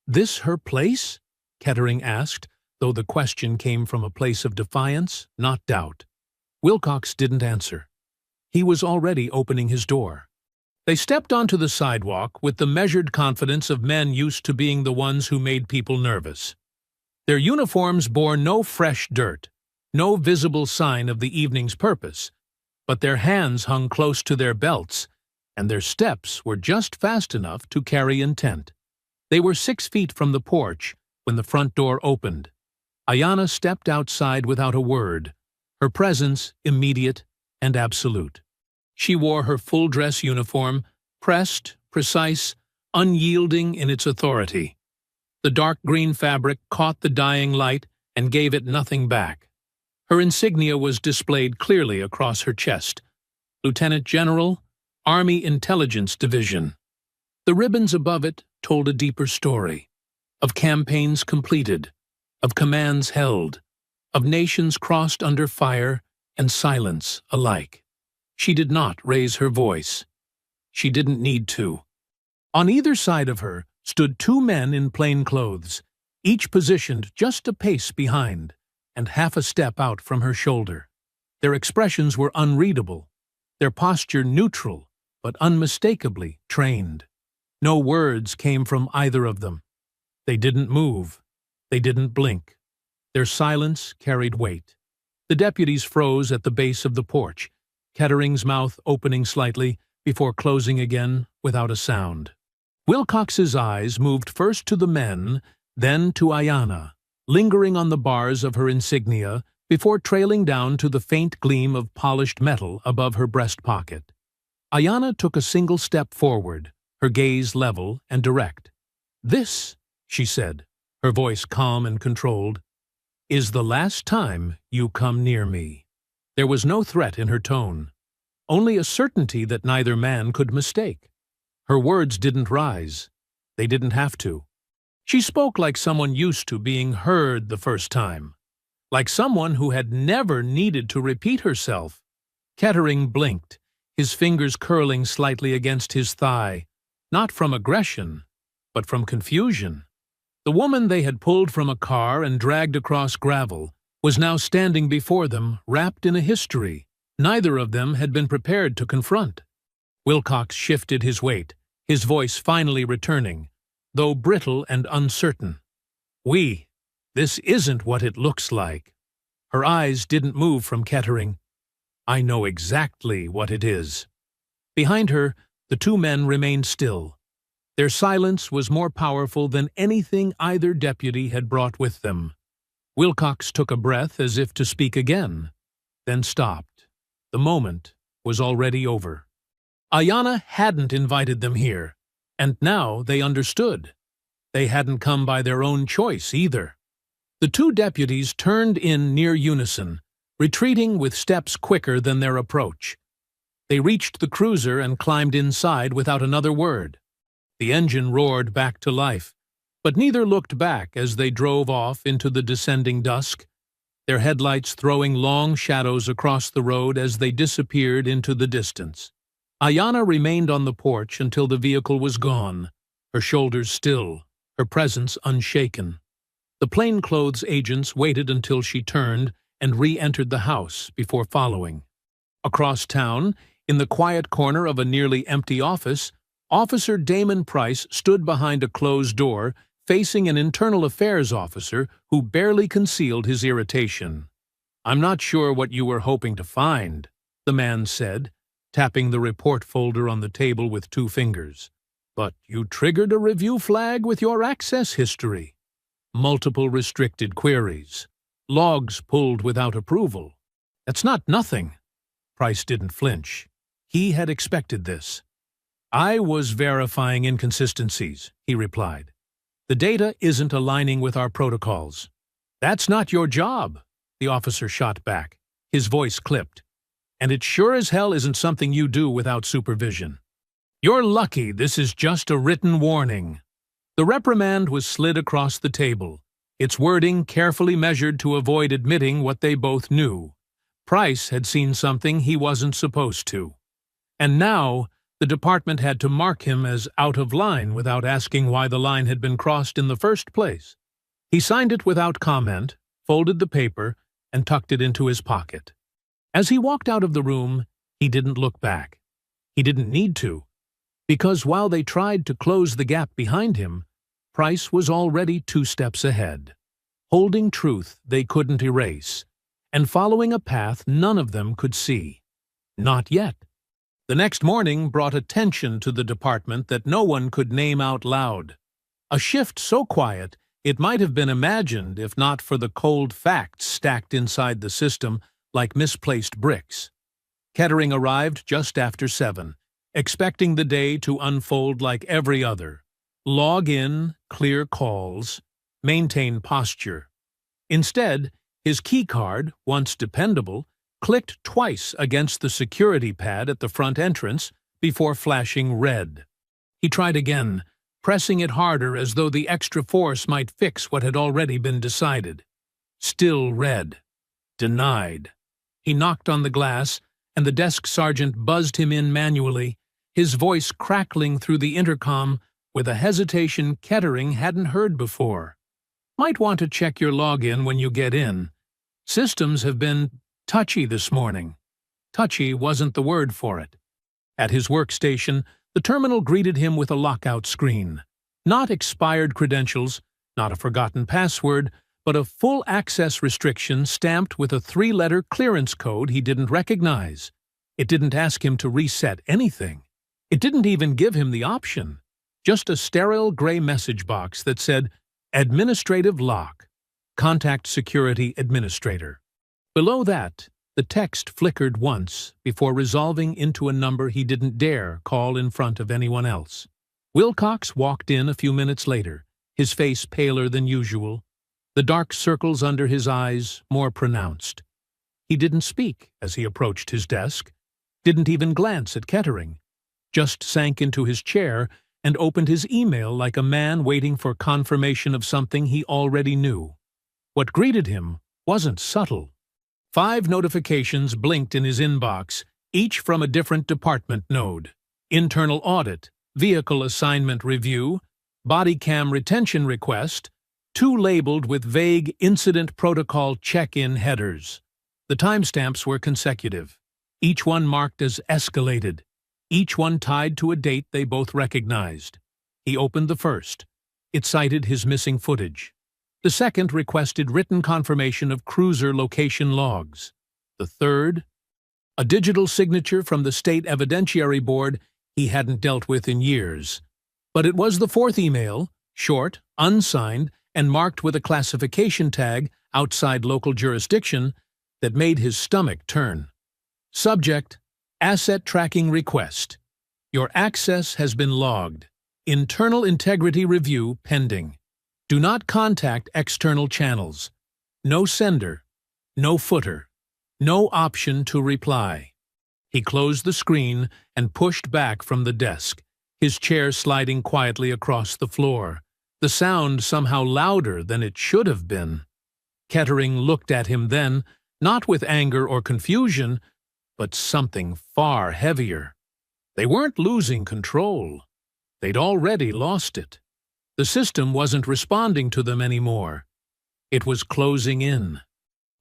"This her place?" Kettering asked, though the question came from a place of defiance, not doubt. Wilcox didn't answer. He was already opening his door. They stepped onto the sidewalk with the measured confidence of men used to being the ones who made people nervous. Their uniforms bore no fresh dirt, no visible sign of the evening's purpose, but their hands hung close to their belts, and their steps were just fast enough to carry intent. They were 6 feet from the porch when the front door opened. Ayanna stepped outside without a word, her presence immediate and absolute. She wore her full-dress uniform, pressed, precise, unyielding in its authority. The dark green fabric caught the dying light and gave it nothing back. Her insignia was displayed clearly across her chest. Lieutenant General, Army Intelligence Division. The ribbons above it told a deeper story, of campaigns completed, of commands held, of nations crossed under fire and silence alike. She did not raise her voice. She didn't need to. On either side of her stood 2 men in plain clothes, each positioned just a pace behind and half a step out from her shoulder. Their expressions were unreadable, their posture neutral but unmistakably trained. No words came from either of them. They didn't move. They didn't blink. Their silence carried weight. The deputies froze at the base of the porch, Kettering's mouth opening slightly before closing again without a sound. Wilcox's eyes moved first to the men, then to Ayanna, lingering on the bars of her insignia before trailing down to the faint gleam of polished metal above her breast pocket. Ayanna took a single step forward, her gaze level and direct. "This," she said, her voice calm and controlled, "is the last time you come near me." There was no threat in her tone, only a certainty that neither man could mistake. Her words didn't rise. They didn't have to. She spoke like someone used to being heard the first time, like someone who had never needed to repeat herself. Kettering blinked, his fingers curling slightly against his thigh, not from aggression, but from confusion. The woman they had pulled from a car and dragged across gravel was now standing before them, wrapped in a history neither of them had been prepared to confront. Wilcox shifted his weight, his voice finally returning, though brittle and uncertain. This isn't what it looks like." Her eyes didn't move from Kettering. "I know exactly what it is." Behind her, the 2 men remained still. Their silence was more powerful than anything either deputy had brought with them. Wilcox took a breath as if to speak again, then stopped. The moment was already over. Ayanna hadn't invited them here, and now they understood. They hadn't come by their own choice either. The 2 deputies turned in near unison, retreating with steps quicker than their approach. They reached the cruiser and climbed inside without another word. The engine roared back to life, but neither looked back as they drove off into the descending dusk, their headlights throwing long shadows across the road as they disappeared into the distance. Ayanna remained on the porch until the vehicle was gone, her shoulders still, her presence unshaken. The plainclothes agents waited until she turned and re-entered the house before following. Across town, in the quiet corner of a nearly empty office, Officer Damon Price stood behind a closed door, facing an internal affairs officer who barely concealed his irritation. "I'm not sure what you were hoping to find," the man said, tapping the report folder on the table with 2 fingers. "But you triggered a review flag with your access history. Multiple restricted queries. Logs pulled without approval. That's not nothing." Price didn't flinch. He had expected this. "I was verifying inconsistencies," he replied. "The data isn't aligning with our protocols." "That's not your job," the officer shot back. His voice clipped. "And it sure as hell isn't something you do without supervision. You're lucky this is just a written warning." The reprimand was slid across the table, its wording carefully measured to avoid admitting what they both knew. Price had seen something he wasn't supposed to. And now, the department had to mark him as out of line without asking why the line had been crossed in the first place. He signed it without comment, folded the paper, and tucked it into his pocket. As he walked out of the room, he didn't look back. He didn't need to, because while they tried to close the gap behind him, Price was already 2 steps ahead, holding truth they couldn't erase, and following a path none of them could see. Not yet. The next morning brought a tension to the department that no one could name out loud. A shift so quiet it might have been imagined if not for the cold facts stacked inside the system like misplaced bricks. Kettering arrived just after 7, expecting the day to unfold like every other. Log in, clear calls, maintain posture. Instead, his keycard, once dependable, clicked twice against the security pad at the front entrance before flashing red. He tried again, pressing it harder as though the extra force might fix what had already been decided. Still red. Denied. He knocked on the glass, and the desk sergeant buzzed him in manually, his voice crackling through the intercom with a hesitation Kettering hadn't heard before. "Might want to check your login when you get in. Systems have been touchy this morning." Touchy wasn't the word for it. At his workstation, the terminal greeted him with a lockout screen. Not expired credentials, not a forgotten password, but a full access restriction stamped with a 3-letter clearance code he didn't recognize. It didn't ask him to reset anything. It didn't even give him the option. Just a sterile gray message box that said, "Administrative lock. Contact Security Administrator." Below that, the text flickered once before resolving into a number he didn't dare call in front of anyone else. Wilcox walked in a few minutes later, his face paler than usual, the dark circles under his eyes more pronounced. He didn't speak as he approached his desk, didn't even glance at Kettering, just sank into his chair and opened his email like a man waiting for confirmation of something he already knew. What greeted him wasn't subtle. 5 notifications blinked in his inbox, each from a different department node. Internal audit, vehicle assignment review, body cam retention request, 2 labeled with vague incident protocol check-in headers. The timestamps were consecutive, each one marked as escalated, each one tied to a date they both recognized. He opened the first. It cited his missing footage. The second requested written confirmation of cruiser location logs. The third, a digital signature from the state evidentiary board he hadn't dealt with in years. But it was the 4th email, short, unsigned, and marked with a classification tag outside local jurisdiction, that made his stomach turn. Subject: Asset Tracking Request. Your access has been logged. Internal integrity review pending. Do not contact external channels. No sender. No footer. No option to reply. He closed the screen and pushed back from the desk, his chair sliding quietly across the floor, the sound somehow louder than it should have been. Kettering looked at him then, not with anger or confusion, but something far heavier. They weren't losing control. They'd already lost it. The system wasn't responding to them anymore. It was closing in.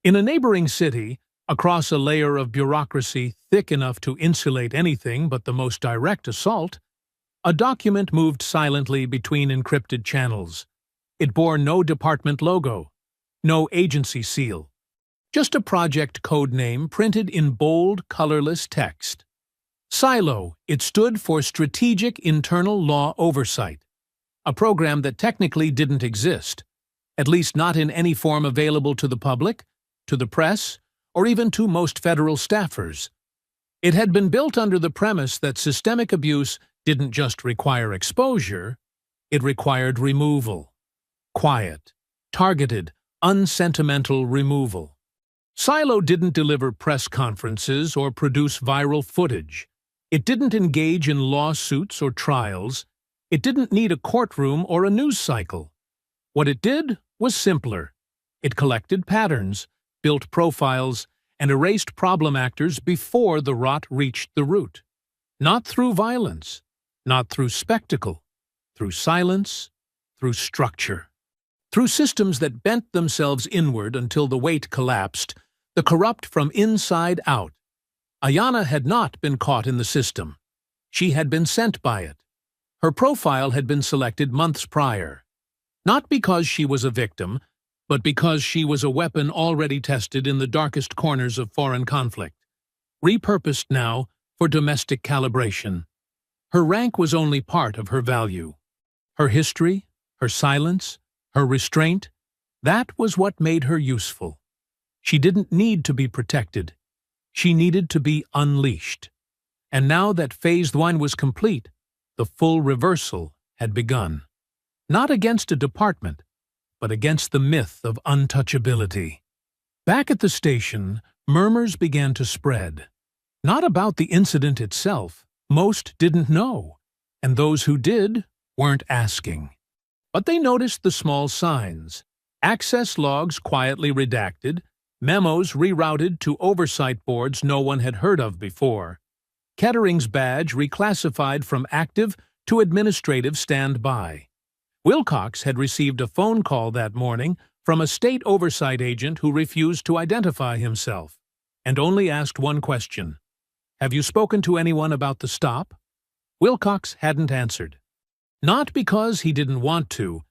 In a neighboring city, across a layer of bureaucracy thick enough to insulate anything but the most direct assault, a document moved silently between encrypted channels. It bore no department logo, no agency seal. Just a project code name printed in bold, colorless text. SILO, it stood for Strategic Internal Law Oversight, a program that technically didn't exist, at least not in any form available to the public, to the press, or even to most federal staffers. It had been built under the premise that systemic abuse didn't just require exposure, it required removal. Quiet, targeted, unsentimental removal. SILO didn't deliver press conferences or produce viral footage. It didn't engage in lawsuits or trials. It didn't need a courtroom or a news cycle. What it did was simpler. It collected patterns, built profiles, and erased problem actors before the rot reached the root. Not through violence, not through spectacle, through silence, through structure. Through systems that bent themselves inward until the weight collapsed, the corrupt from inside out. Ayanna had not been caught in the system. She had been sent by it. Her profile had been selected months prior. Not because she was a victim, but because she was a weapon already tested in the darkest corners of foreign conflict, repurposed now for domestic calibration. Her rank was only part of her value. Her history, her silence, her restraint, that was what made her useful. She didn't need to be protected. She needed to be unleashed. And now that phase 1 was complete, the full reversal had begun. Not against a department, but against the myth of untouchability. Back at the station, murmurs began to spread. Not about the incident itself. Most didn't know, and those who did weren't asking. But they noticed the small signs. Access logs quietly redacted, memos rerouted to oversight boards no one had heard of before, Kettering's badge reclassified from active to administrative standby. Wilcox had received a phone call that morning from a state oversight agent who refused to identify himself, and only asked one question. "Have you spoken to anyone about the stop?" Wilcox hadn't answered. Not because he didn't want to,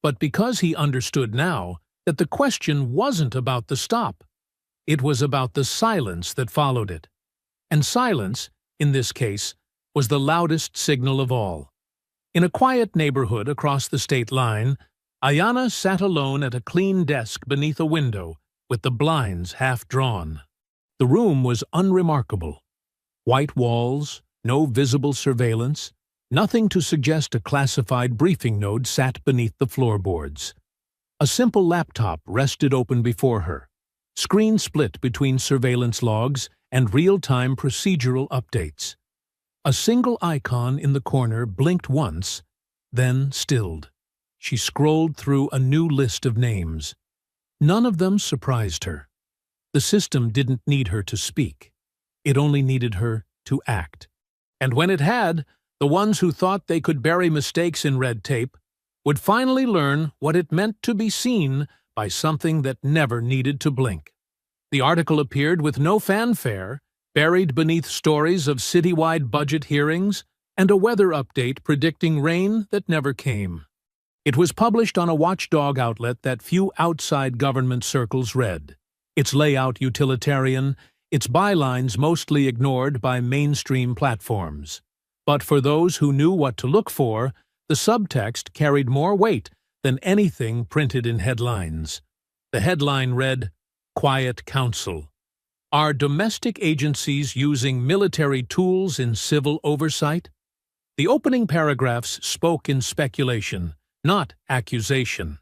but because he understood now that the question wasn't about the stop. It was about the silence that followed it. And silence, in this case, was the loudest signal of all. In a quiet neighborhood across the state line, Ayanna sat alone at a clean desk beneath a window, with the blinds half drawn. The room was unremarkable. White walls, no visible surveillance, nothing to suggest a classified briefing node sat beneath the floorboards. A simple laptop rested open before her, screen split between surveillance logs and real-time procedural updates. A single icon in the corner blinked once, then stilled. She scrolled through a new list of names. None of them surprised her. The system didn't need her to speak. It only needed her to act. And when it had, the ones who thought they could bury mistakes in red tape would finally learn what it meant to be seen by something that never needed to blink. The article appeared with no fanfare, buried beneath stories of citywide budget hearings and a weather update predicting rain that never came. It was published on a watchdog outlet that few outside government circles read, its layout utilitarian, its bylines mostly ignored by mainstream platforms. But for those who knew what to look for, the subtext carried more weight than anything printed in headlines. The headline read, "Quiet Council. Are domestic agencies using military tools in civil oversight?" The opening paragraphs spoke in speculation, not accusation.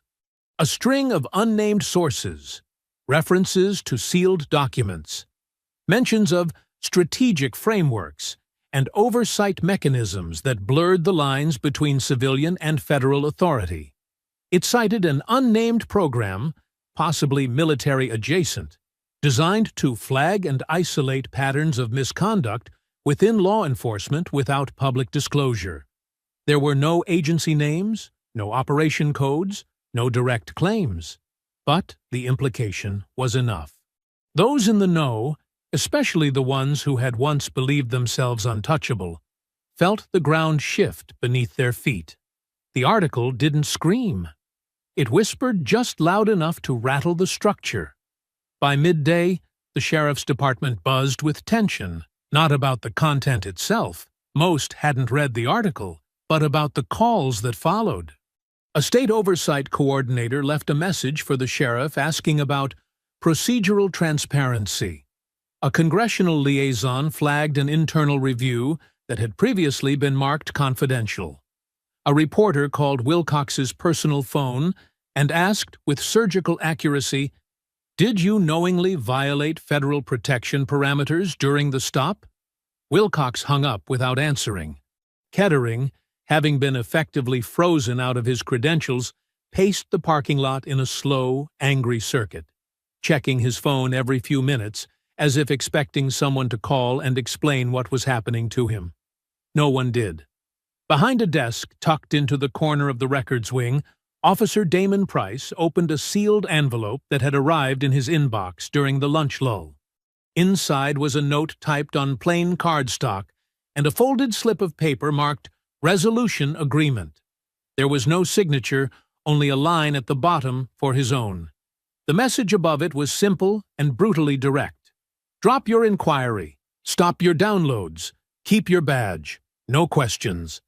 A string of unnamed sources, references to sealed documents, mentions of strategic frameworks, and oversight mechanisms that blurred the lines between civilian and federal authority. It cited an unnamed program, possibly military adjacent, designed to flag and isolate patterns of misconduct within law enforcement without public disclosure. There were no agency names, no operation codes, no direct claims. But the implication was enough. Those in the know, especially the ones who had once believed themselves untouchable, felt the ground shift beneath their feet. The article didn't scream. It whispered just loud enough to rattle the structure. By midday, the sheriff's department buzzed with tension, not about the content itself. Most hadn't read the article, but about the calls that followed. A state oversight coordinator left a message for the sheriff asking about procedural transparency. A congressional liaison flagged an internal review that had previously been marked confidential. A reporter called Wilcox's personal phone and asked with surgical accuracy, "Did you knowingly violate federal protection parameters during the stop?" Wilcox hung up without answering. Kettering, having been effectively frozen out of his credentials, paced the parking lot in a slow, angry circuit, checking his phone every few minutes as if expecting someone to call and explain what was happening to him. No one did. Behind a desk tucked into the corner of the records wing, Officer Damon Price opened a sealed envelope that had arrived in his inbox during the lunch lull. Inside was a note typed on plain cardstock and a folded slip of paper marked Resolution Agreement. There was no signature, only a line at the bottom for his own. The message above it was simple and brutally direct. Drop your inquiry. Stop your downloads. Keep your badge. No questions.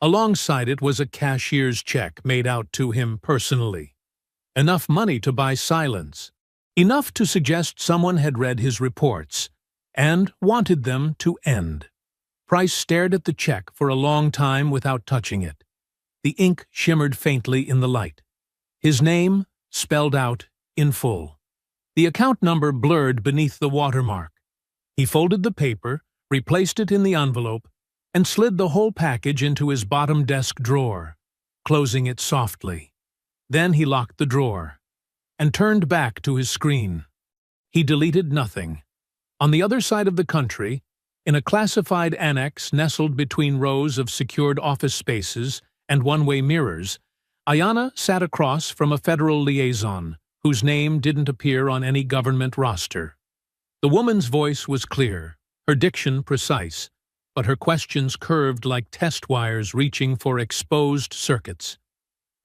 Alongside it was a cashier's check made out to him personally. Enough money to buy silence. Enough to suggest someone had read his reports and wanted them to end. Price stared at the check for a long time without touching it. The ink shimmered faintly in the light. His name spelled out in full. The account number blurred beneath the watermark. He folded the paper, replaced it in the envelope, and slid the whole package into his bottom desk drawer, closing it softly. Then he locked the drawer and turned back to his screen. He deleted nothing. On the other side of the country, in a classified annex nestled between rows of secured office spaces and one-way mirrors, Ayanna sat across from a federal liaison whose name didn't appear on any government roster. The woman's voice was clear, her diction precise, but her questions curved like test wires reaching for exposed circuits.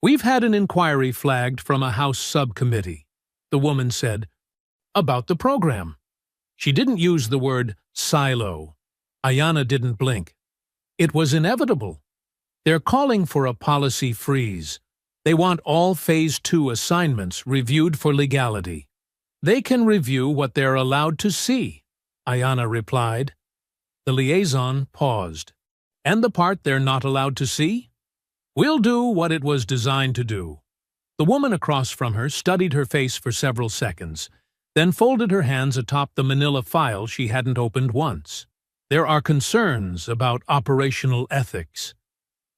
"We've had an inquiry flagged from a House subcommittee," the woman said, "about the program." She didn't use the word silo. Ayanna didn't blink. It was inevitable. They're calling for a policy freeze. They want all Phase 2 assignments reviewed for legality. "They can review what they're allowed to see," Ayanna replied. The liaison paused. "And the part they're not allowed to see? We'll do what it was designed to do." The woman across from her studied her face for several seconds, then folded her hands atop the manila file she hadn't opened once. "There are concerns about operational ethics."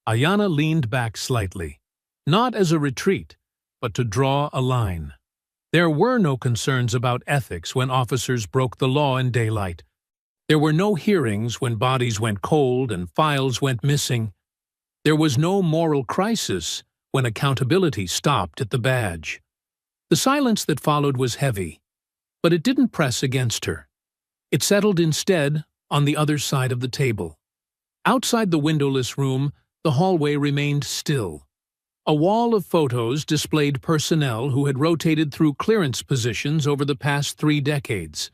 Ayanna leaned back slightly, not as a retreat, but to draw a line. There were no concerns about ethics when officers broke the law in daylight. There were no hearings when bodies went cold and files went missing. There was no moral crisis when accountability stopped at the badge. The silence that followed was heavy, but it didn't press against her. It settled instead on the other side of the table. Outside the windowless room, the hallway remained still. A wall of photos displayed personnel who had rotated through clearance positions over the past 3 decades.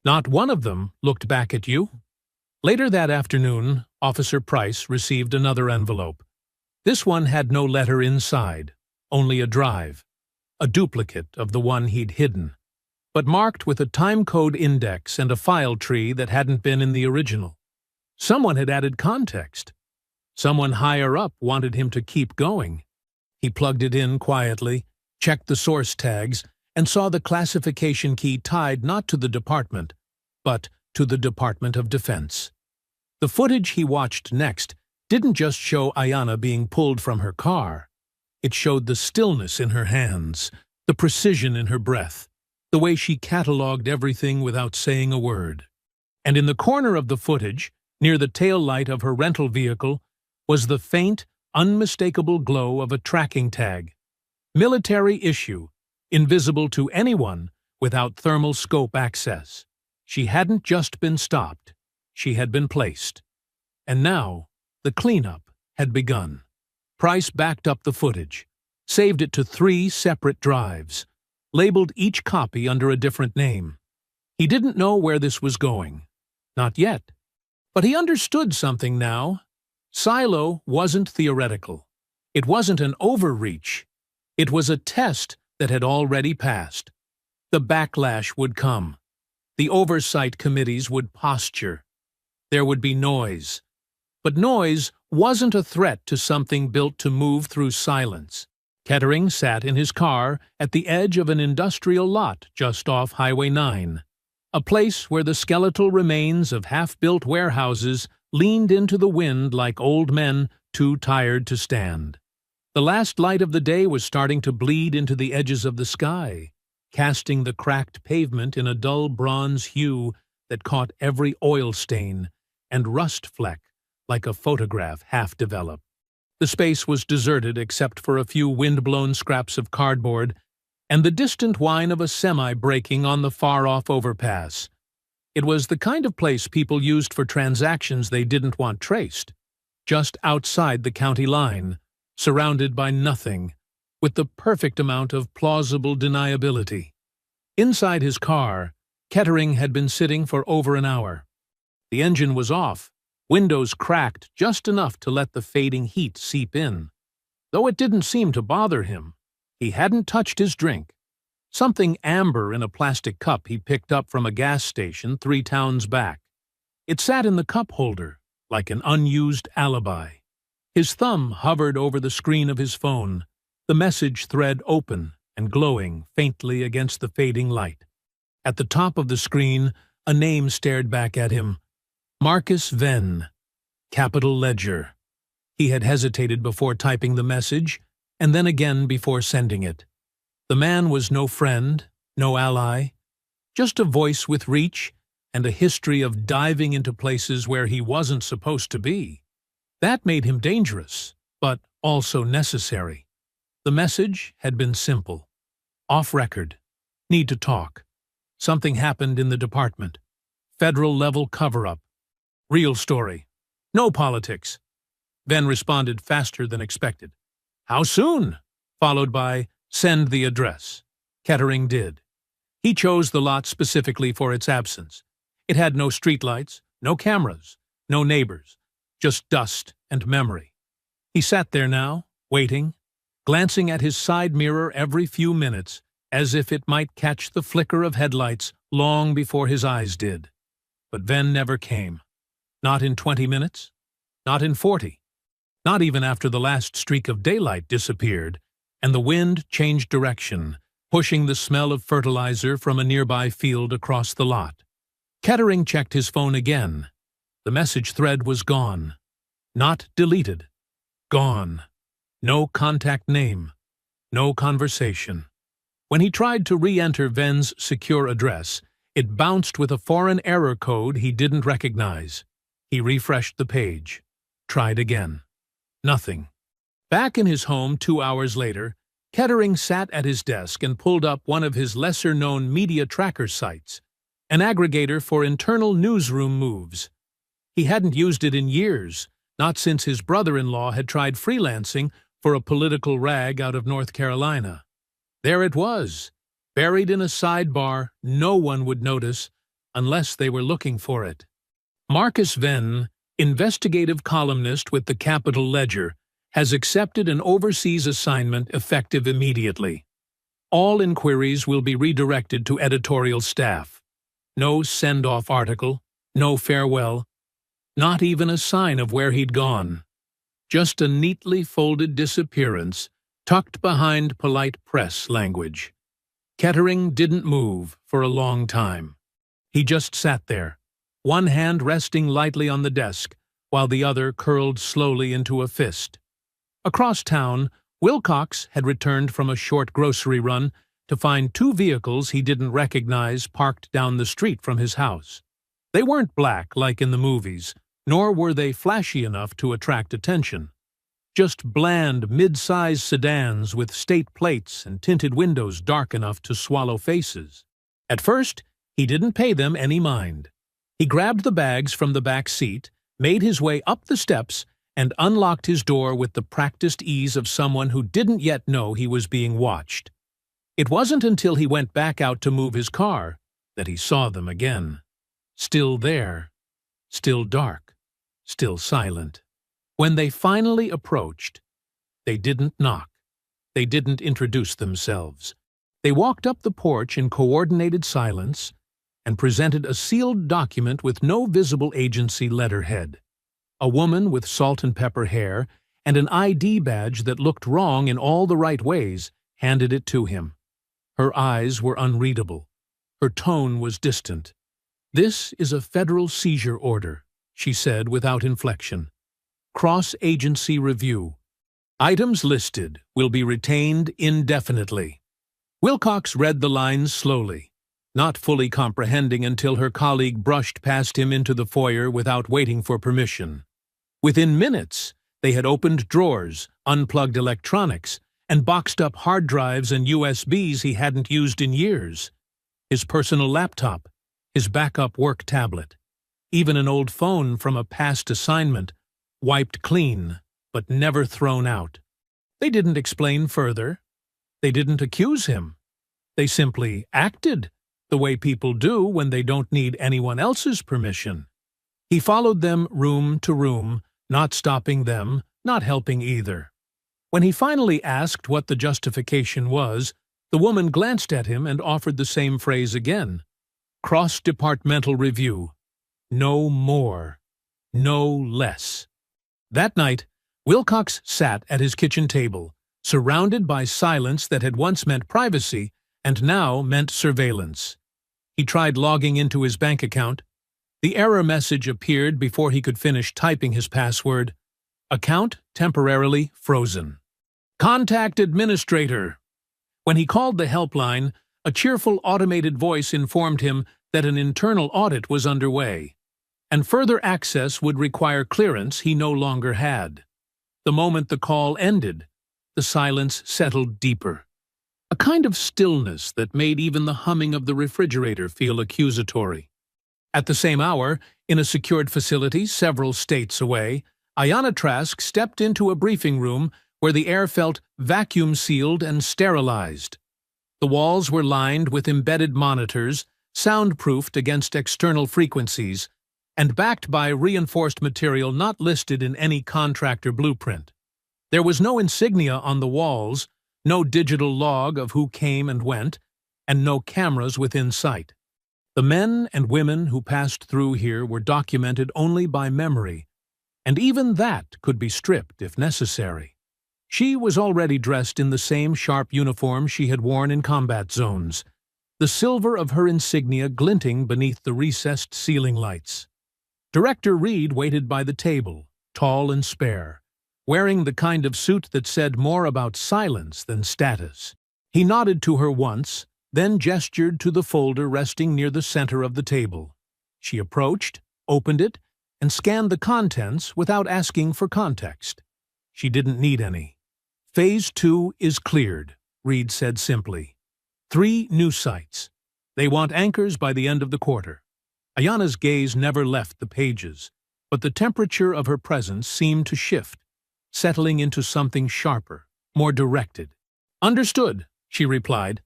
Not one of them looked back at you. Later that afternoon, Officer Price received another envelope. This one had no letter inside, only a drive, a duplicate of the one he'd hidden, but marked with a timecode index and a file tree that hadn't been in the original. Someone had added context. Someone higher up wanted him to keep going. He plugged it in quietly, checked the source tags, and saw the classification key tied not to the department, but to the Department of Defense. The footage he watched next didn't just show Ayanna being pulled from her car. It showed the stillness in her hands, the precision in her breath, the way she cataloged everything without saying a word. And in the corner of the footage, near the tail light of her rental vehicle, was the faint, unmistakable glow of a tracking tag. Military issue, invisible to anyone without thermal scope access. She hadn't just been stopped, she had been placed. And now, the cleanup had begun. Price backed up the footage, saved it to 3 separate drives. labeled each copy under a different name. He didn't know where this was going. Not yet. But he understood something now. Silo wasn't theoretical. It wasn't an overreach. It was a test that had already passed. The backlash would come. The oversight committees would posture. There would be noise. But noise wasn't a threat to something built to move through silence. Kettering sat in his car at the edge of an industrial lot just off Highway 9, a place where the skeletal remains of half-built warehouses leaned into the wind like old men too tired to stand. The last light of the day was starting to bleed into the edges of the sky, casting the cracked pavement in a dull bronze hue that caught every oil stain and rust fleck like a photograph half-developed. The space was deserted except for a few wind-blown scraps of cardboard and the distant whine of a semi braking on the far-off overpass. It was the kind of place people used for transactions they didn't want traced, just outside the county line, surrounded by nothing, with the perfect amount of plausible deniability. Inside his car, Kettering had been sitting for over an hour. The engine was off, windows cracked just enough to let the fading heat seep in. Though it didn't seem to bother him, he hadn't touched his drink. Something amber in a plastic cup he picked up from a gas station 3 towns back. It sat in the cup holder, like an unused alibi. His thumb hovered over the screen of his phone, the message thread open and glowing faintly against the fading light. At the top of the screen, a name stared back at him. Marcus Venn, capital ledger. He had hesitated before typing the message, and then again before sending it. The man was no friend, no ally, just a voice with reach and a history of diving into places where he wasn't supposed to be. That made him dangerous, but also necessary. The message had been simple. Off record. Need to talk. Something happened in the department. Federal-level cover-up. Real story. No politics. Venn responded faster than expected. How soon? Followed by, send the address. Kettering did. He chose the lot specifically for its absence. It had no streetlights, no cameras, no neighbors, just dust and memory. He sat there now, waiting, glancing at his side mirror every few minutes, as if it might catch the flicker of headlights long before his eyes did. But Venn never came. Not in 20 minutes, not in 40, not even after the last streak of daylight disappeared, and the wind changed direction, pushing the smell of fertilizer from a nearby field across the lot. Kettering checked his phone again. The message thread was gone. Not deleted. Gone. No contact name. No conversation. When he tried to re-enter Venn's secure address, it bounced with a foreign error code he didn't recognize. He refreshed the page. Tried again. Nothing. Back in his home 2 hours later, Kettering sat at his desk and pulled up one of his lesser-known media tracker sites, an aggregator for internal newsroom moves. He hadn't used it in years, not since his brother-in-law had tried freelancing for a political rag out of North Carolina. There it was, buried in a sidebar no one would notice unless they were looking for it. Marcus Venn, investigative columnist with the Capital Ledger, has accepted an overseas assignment effective immediately. All inquiries will be redirected to editorial staff. No send-off article, no farewell, not even a sign of where he'd gone. Just a neatly folded disappearance tucked behind polite press language. Kettering didn't move for a long time. He just sat there, one hand resting lightly on the desk, while the other curled slowly into a fist. Across town, Wilcox had returned from a short grocery run to find 2 vehicles he didn't recognize parked down the street from his house. They weren't black like in the movies, nor were they flashy enough to attract attention. Just bland, mid-size sedans with state plates and tinted windows dark enough to swallow faces. At first, he didn't pay them any mind. He grabbed the bags from the back seat, made his way up the steps, and unlocked his door with the practiced ease of someone who didn't yet know he was being watched. It wasn't until he went back out to move his car that he saw them again. Still there, still dark, still silent. When they finally approached, they didn't knock. They didn't introduce themselves. They walked up the porch in coordinated silence and presented a sealed document with no visible agency letterhead. A woman with salt and pepper hair and an ID badge that looked wrong in all the right ways handed it to him. Her eyes were unreadable. Her tone was distant. "This is a federal seizure order," she said without inflection. "Cross-agency review. Items listed will be retained indefinitely." Wilcox read the lines slowly, not fully comprehending until her colleague brushed past him into the foyer without waiting for permission. Within minutes, they had opened drawers, unplugged electronics, and boxed up hard drives and USBs he hadn't used in years. His personal laptop, his backup work tablet, even an old phone from a past assignment, wiped clean, but never thrown out. They didn't explain further. They didn't accuse him. They simply acted the way people do when they don't need anyone else's permission. He followed them room to room, not stopping them, not helping either. When he finally asked what the justification was, the woman glanced at him and offered the same phrase again. Cross-departmental review. No more. No less. That night, Wilcox sat at his kitchen table, surrounded by silence that had once meant privacy and now meant surveillance. He tried logging into his bank account. The error message appeared before he could finish typing his password. Account temporarily frozen. Contact administrator. When he called the helpline, a cheerful automated voice informed him that an internal audit was underway, and further access would require clearance he no longer had. The moment the call ended, the silence settled deeper. A kind of stillness that made even the humming of the refrigerator feel accusatory. At the same hour, in a secured facility several states away, Ayanna Trask stepped into a briefing room where the air felt vacuum-sealed and sterilized. The walls were lined with embedded monitors, soundproofed against external frequencies, and backed by reinforced material not listed in any contractor blueprint. There was no insignia on the walls, no digital log of who came and went, and no cameras within sight. The men and women who passed through here were documented only by memory, and even that could be stripped if necessary. She was already dressed in the same sharp uniform she had worn in combat zones, the silver of her insignia glinting beneath the recessed ceiling lights. Director Reed waited by the table, tall and spare, wearing the kind of suit that said more about silence than status. He nodded to her once, then gestured to the folder resting near the center of the table. She approached, opened it, and scanned the contents without asking for context. She didn't need any. Phase 2 is cleared, Reed said simply. 3 new sites. They want anchors by the end of the quarter. Ayanna's gaze never left the pages, but the temperature of her presence seemed to shift, settling into something sharper, more directed. Understood, she replied.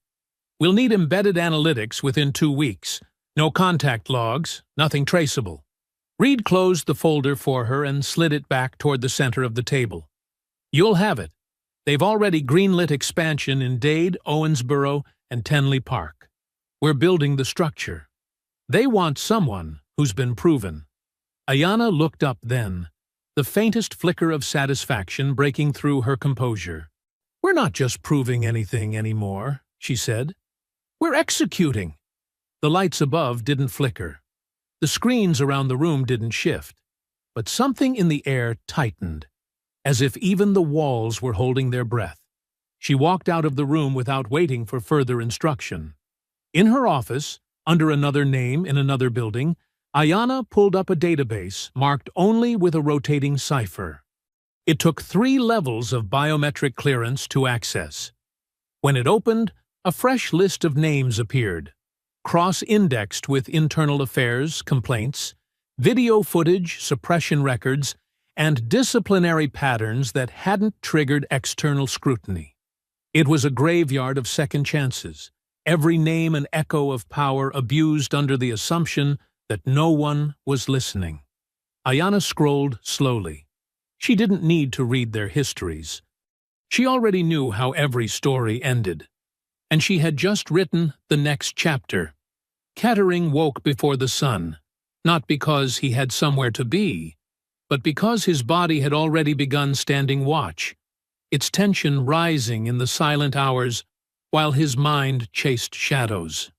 We'll need embedded analytics within 2 weeks. No contact logs, nothing traceable. Reed closed the folder for her and slid it back toward the center of the table. You'll have it. They've already greenlit expansion in Dade, Owensboro, and Tenley Park. We're building the structure. They want someone who's been proven. Ayanna looked up then, the faintest flicker of satisfaction breaking through her composure. We're not just proving anything anymore, she said. We're executing. The lights above didn't flicker. The screens around the room didn't shift. But something in the air tightened, as if even the walls were holding their breath. She walked out of the room without waiting for further instruction. In her office, under another name in another building, Ayanna pulled up a database marked only with a rotating cipher. It took 3 levels of biometric clearance to access. When it opened, a fresh list of names appeared, cross-indexed with internal affairs, complaints, video footage, suppression records, and disciplinary patterns that hadn't triggered external scrutiny. It was a graveyard of second chances, every name an echo of power abused under the assumption that no one was listening. Ayanna scrolled slowly. She didn't need to read their histories. She already knew how every story ended, and she had just written the next chapter. Kettering woke before the sun, not because he had somewhere to be, but because his body had already begun standing watch, its tension rising in the silent hours while his mind chased shadows.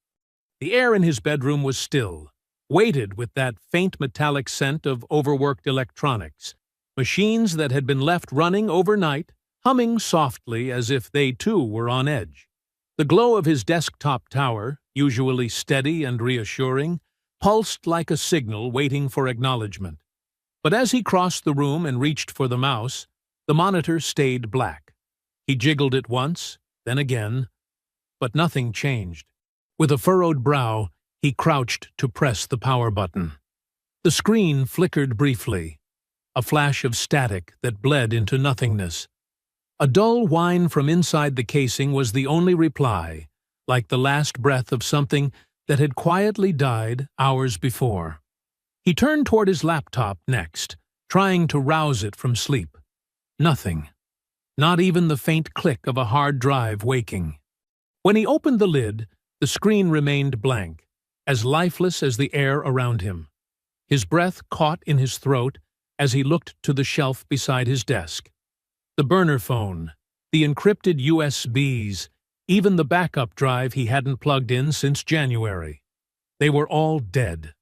The air in his bedroom was still, weighted with that faint metallic scent of overworked electronics, machines that had been left running overnight, humming softly as if they too were on edge. The glow of his desktop tower, usually steady and reassuring, pulsed like a signal waiting for acknowledgement. But as he crossed the room and reached for the mouse, the monitor stayed black. He jiggled it once, then again, but nothing changed. With a furrowed brow, he crouched to press the power button. The screen flickered briefly, a flash of static that bled into nothingness. A dull whine from inside the casing was the only reply, like the last breath of something that had quietly died hours before. He turned toward his laptop next, trying to rouse it from sleep. Nothing. Not even the faint click of a hard drive waking. When he opened the lid, the screen remained blank, as lifeless as the air around him. His breath caught in his throat as he looked to the shelf beside his desk. The burner phone, the encrypted USBs, even the backup drive he hadn't plugged in since January. They were all dead.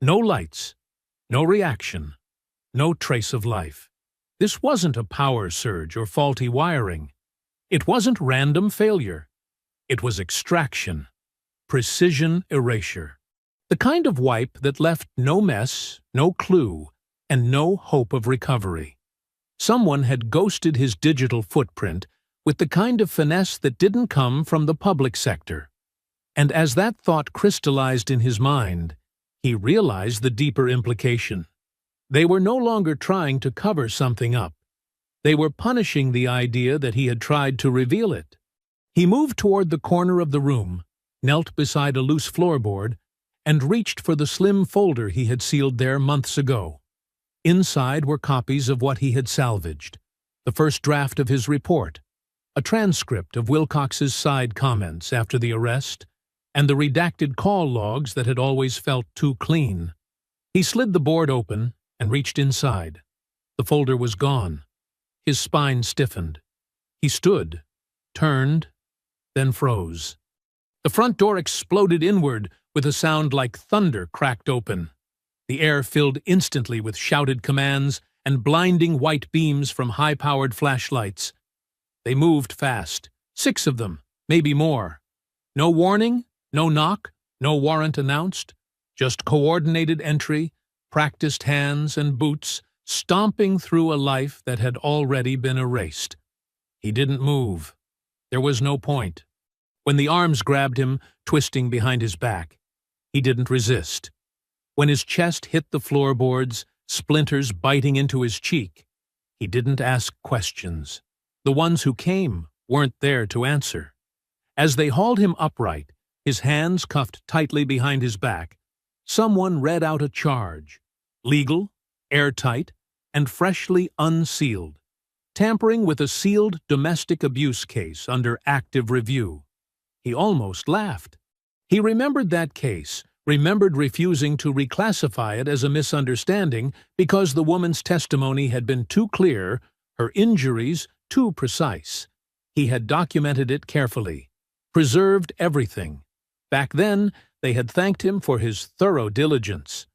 No lights, no reaction, no trace of life. This wasn't a power surge or faulty wiring. It wasn't random failure. It was extraction, precision erasure. The kind of wipe that left no mess, no clue, and no hope of recovery. Someone had ghosted his digital footprint with the kind of finesse that didn't come from the public sector. And as that thought crystallized in his mind, he realized the deeper implication. They were no longer trying to cover something up. They were punishing the idea that he had tried to reveal it. He moved toward the corner of the room, knelt beside a loose floorboard, and reached for the slim folder he had sealed there months ago. Inside were copies of what he had salvaged, the first draft of his report, a transcript of Wilcox's side comments after the arrest, and the redacted call logs that had always felt too clean. He slid the board open and reached inside. The folder was gone. His spine stiffened. He stood, turned, then froze. The front door exploded inward with a sound like thunder cracked open. The air filled instantly with shouted commands and blinding white beams from high-powered flashlights. They moved fast, 6 of them, maybe more. No warning, no knock, no warrant announced, just coordinated entry, practiced hands and boots, stomping through a life that had already been erased. He didn't move. There was no point. When the arms grabbed him, twisting behind his back, he didn't resist. When his chest hit the floorboards, splinters biting into his cheek, he didn't ask questions. The ones who came weren't there to answer. As they hauled him upright, his hands cuffed tightly behind his back, someone read out a charge, legal, airtight, and freshly unsealed, tampering with a sealed domestic abuse case under active review. He almost laughed. He remembered that case, remembered refusing to reclassify it as a misunderstanding because the woman's testimony had been too clear, her injuries too precise. He had documented it carefully, preserved everything. Back then, they had thanked him for his thorough diligence.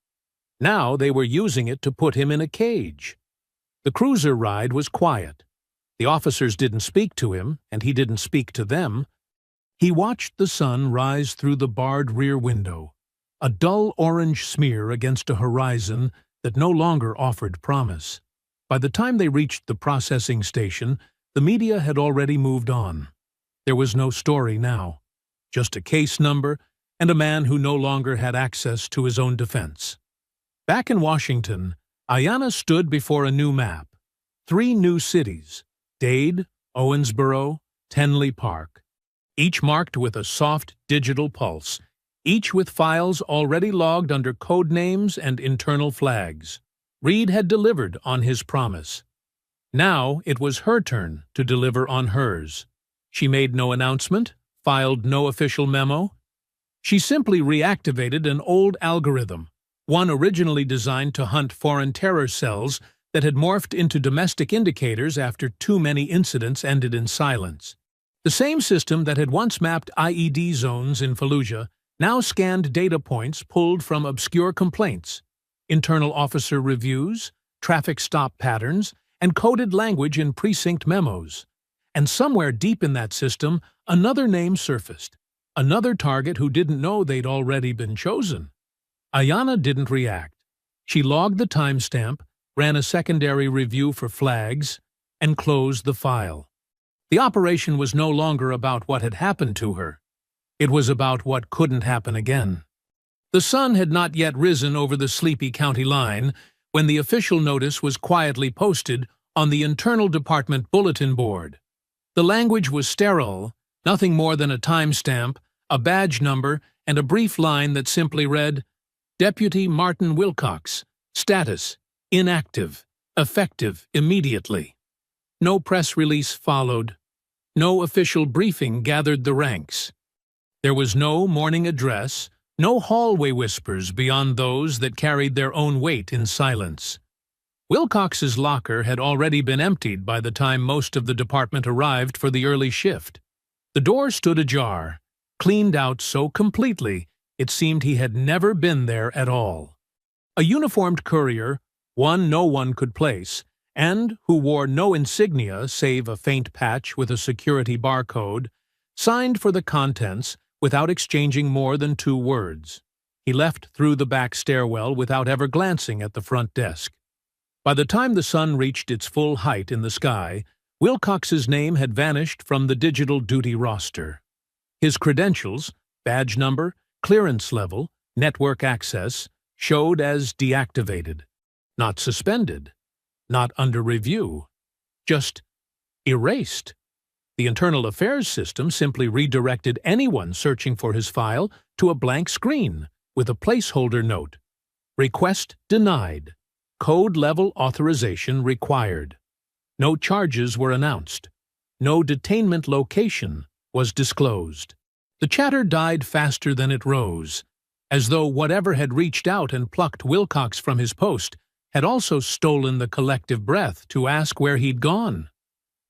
Now they were using it to put him in a cage. The cruiser ride was quiet. The officers didn't speak to him, and he didn't speak to them. He watched the sun rise through the barred rear window, a dull orange smear against a horizon that no longer offered promise. By the time they reached the processing station, the media had already moved on. There was no story now, just a case number and a man who no longer had access to his own defense. Back in Washington, Ayanna stood before a new map. 3 new cities, Dade, Owensboro, Tenley Park, each marked with a soft digital pulse, each with files already logged under code names and internal flags. Reed had delivered on his promise. Now it was her turn to deliver on hers. She made no announcement, filed no official memo. She simply reactivated an old algorithm, one originally designed to hunt foreign terror cells that had morphed into domestic indicators after too many incidents ended in silence. The same system that had once mapped IED zones in Fallujah now scanned data points pulled from obscure complaints, internal officer reviews, traffic stop patterns, and coded language in precinct memos. And somewhere deep in that system, another name surfaced, another target who didn't know they'd already been chosen. Ayanna didn't react. She logged the timestamp, ran a secondary review for flags, and closed the file. The operation was no longer about what had happened to her. It was about what couldn't happen again. The sun had not yet risen over the sleepy county line when the official notice was quietly posted on the internal department bulletin board. The language was sterile, nothing more than a timestamp, a badge number, and a brief line that simply read, Deputy Martin Wilcox, status, inactive, effective immediately. No press release followed. No official briefing gathered the ranks. There was no morning address, no hallway whispers beyond those that carried their own weight in silence. Wilcox's locker had already been emptied by the time most of the department arrived for the early shift. The door stood ajar, cleaned out so completely it seemed he had never been there at all. A uniformed courier, one no one could place, and who wore no insignia save a faint patch with a security barcode, signed for the contents without exchanging more than 2 words. He left through the back stairwell without ever glancing at the front desk. By the time the sun reached its full height in the sky, Wilcox's name had vanished from the digital duty roster. His credentials, badge number, clearance level, network access, showed as deactivated. Not suspended. Not under review. Just erased. The internal affairs system simply redirected anyone searching for his file to a blank screen with a placeholder note. Request denied. Code level authorization required. No charges were announced. No detainment location was disclosed. The chatter died faster than it rose, as though whatever had reached out and plucked Wilcox from his post had also stolen the collective breath to ask where he'd gone.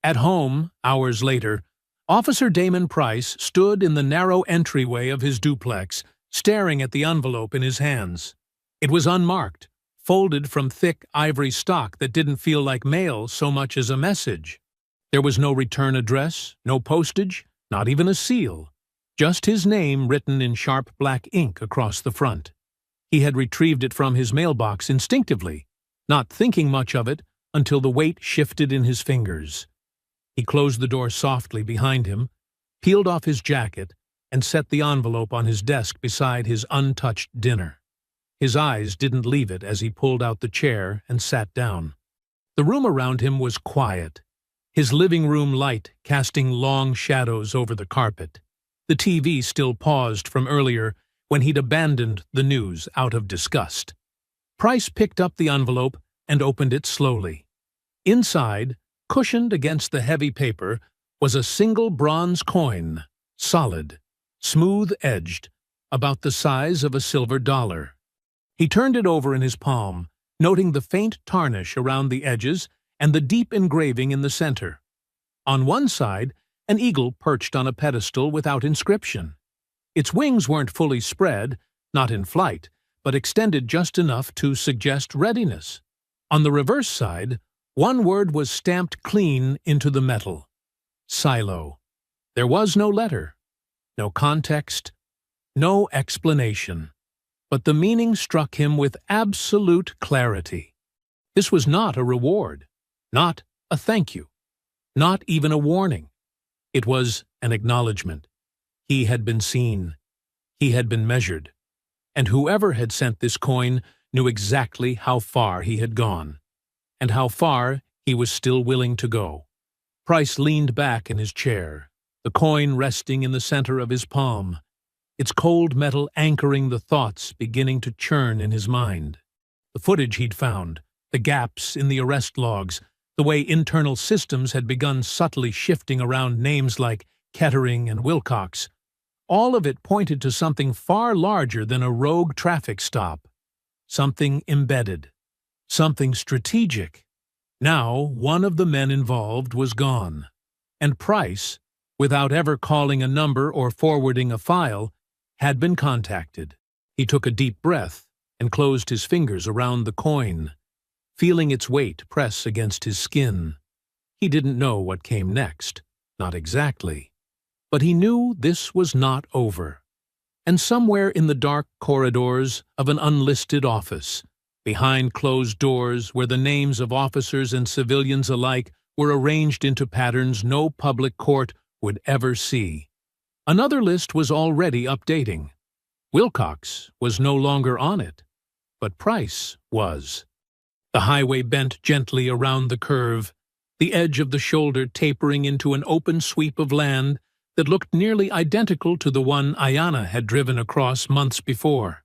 At home, hours later, Officer Damon Price stood in the narrow entryway of his duplex, staring at the envelope in his hands. It was unmarked, folded from thick ivory stock that didn't feel like mail so much as a message. There was no return address, no postage, not even a seal. Just his name written in sharp black ink across the front. He had retrieved it from his mailbox instinctively, not thinking much of it until the weight shifted in his fingers. He closed the door softly behind him, peeled off his jacket, and set the envelope on his desk beside his untouched dinner. His eyes didn't leave it as he pulled out the chair and sat down. The room around him was quiet, his living room light casting long shadows over the carpet. The TV still paused from earlier when he'd abandoned the news out of disgust. Price picked up the envelope and opened it slowly. Inside, cushioned against the heavy paper, was a single bronze coin, solid, smooth-edged, about the size of a silver dollar. He turned it over in his palm, noting the faint tarnish around the edges and the deep engraving in the center. On one side, an eagle perched on a pedestal without inscription. Its wings weren't fully spread, not in flight, but extended just enough to suggest readiness. On the reverse side, one word was stamped clean into the metal. Silo. There was no letter, no context, no explanation. But the meaning struck him with absolute clarity. This was not a reward, not a thank you, not even a warning. It was an acknowledgement. He had been seen. He had been measured. And whoever had sent this coin knew exactly how far he had gone, and how far he was still willing to go. Price leaned back in his chair, the coin resting in the center of his palm, its cold metal anchoring the thoughts beginning to churn in his mind. The footage he'd found, the gaps in the arrest logs, the way internal systems had begun subtly shifting around names like Kettering and Wilcox, all of it pointed to something far larger than a rogue traffic stop, something embedded, something strategic. Now, one of the men involved was gone, and Price, without ever calling a number or forwarding a file, had been contacted. He took a deep breath and closed his fingers around the coin, feeling its weight press against his skin. He didn't know what came next, not exactly, but he knew this was not over. And somewhere in the dark corridors of an unlisted office, behind closed doors where the names of officers and civilians alike were arranged into patterns no public court would ever see, another list was already updating. Wilcox was no longer on it, but Price was. The highway bent gently around the curve, the edge of the shoulder tapering into an open sweep of land that looked nearly identical to the one Ayanna had driven across months before.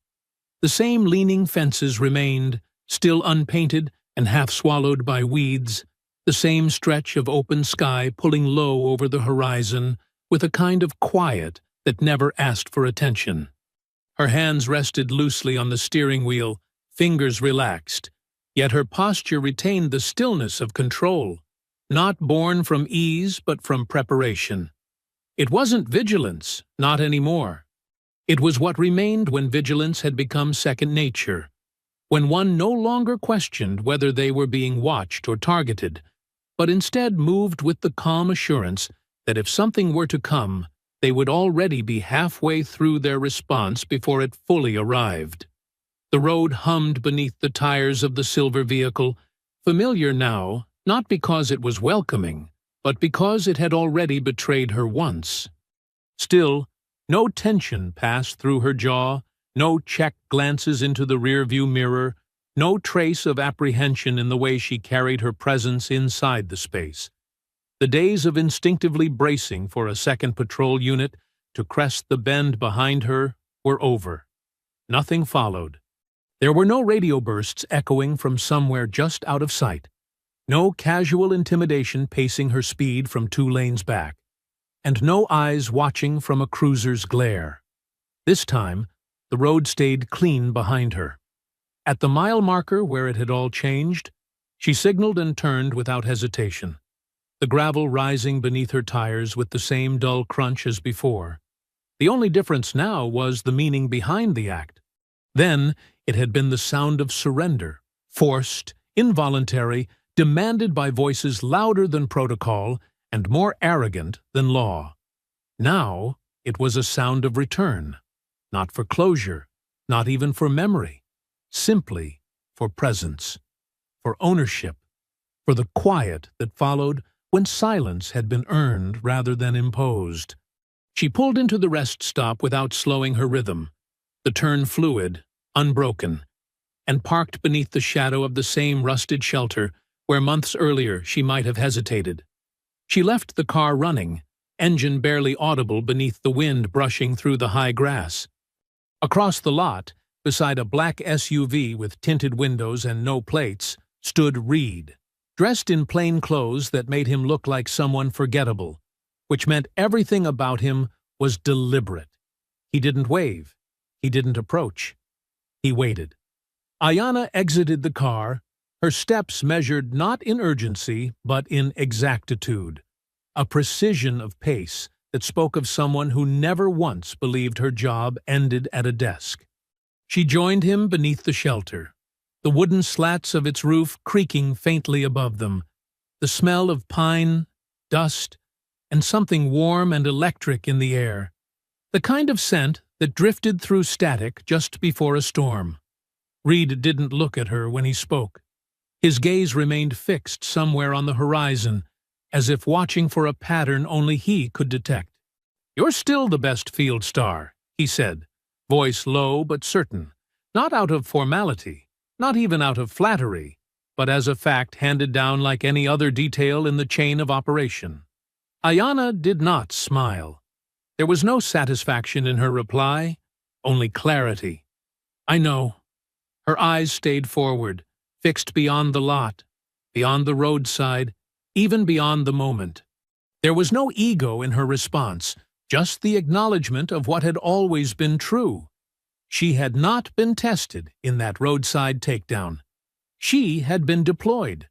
The same leaning fences remained, still unpainted and half swallowed by weeds, the same stretch of open sky pulling low over the horizon with a kind of quiet that never asked for attention. Her hands rested loosely on the steering wheel, fingers relaxed, yet her posture retained the stillness of control, not born from ease but from preparation. It wasn't vigilance, not anymore. It was what remained when vigilance had become second nature, when one no longer questioned whether they were being watched or targeted, but instead moved with the calm assurance that if something were to come, they would already be halfway through their response before it fully arrived. The road hummed beneath the tires of the silver vehicle, familiar now, not because it was welcoming, but because it had already betrayed her once. Still, no tension passed through her jaw, no check glances into the rearview mirror, no trace of apprehension in the way she carried her presence inside the space. The days of instinctively bracing for a second patrol unit to crest the bend behind her were over. Nothing followed. There were no radio bursts echoing from somewhere just out of sight, no casual intimidation pacing her speed from 2 lanes back, and no eyes watching from a cruiser's glare. This time, the road stayed clean behind her. At the mile marker where it had all changed, she signaled and turned without hesitation, the gravel rising beneath her tires with the same dull crunch as before. The only difference now was the meaning behind the act. Then it had been the sound of surrender, forced, involuntary, demanded by voices louder than protocol and more arrogant than law. Now it was a sound of return, not for closure, not even for memory, simply for presence, for ownership, for the quiet that followed when silence had been earned rather than imposed. She pulled into the rest stop without slowing her rhythm, the turn fluid, unbroken, and parked beneath the shadow of the same rusted shelter where months earlier she might have hesitated. She left the car running, engine barely audible beneath the wind brushing through the high grass. Across the lot, beside a black SUV with tinted windows and no plates, stood Reed, dressed in plain clothes that made him look like someone forgettable, which meant everything about him was deliberate. He didn't wave. He didn't approach. He waited. Ayanna exited the car, her steps measured not in urgency but in exactitude, a precision of pace that spoke of someone who never once believed her job ended at a desk. She joined him beneath the shelter, the wooden slats of its roof creaking faintly above them, the smell of pine, dust, and something warm and electric in the air, the kind of scent that drifted through static just before a storm. Reed didn't look at her when he spoke. His gaze remained fixed somewhere on the horizon, as if watching for a pattern only he could detect. "You're still the best field star," he said, voice low but certain, not out of formality, not even out of flattery, but as a fact handed down like any other detail in the chain of operation. Ayanna did not smile. There was no satisfaction in her reply, only clarity. "I know." Her eyes stayed forward, fixed beyond the lot, beyond the roadside, even beyond the moment. There was no ego in her response, just the acknowledgement of what had always been true. She had not been tested in that roadside takedown. She had been deployed,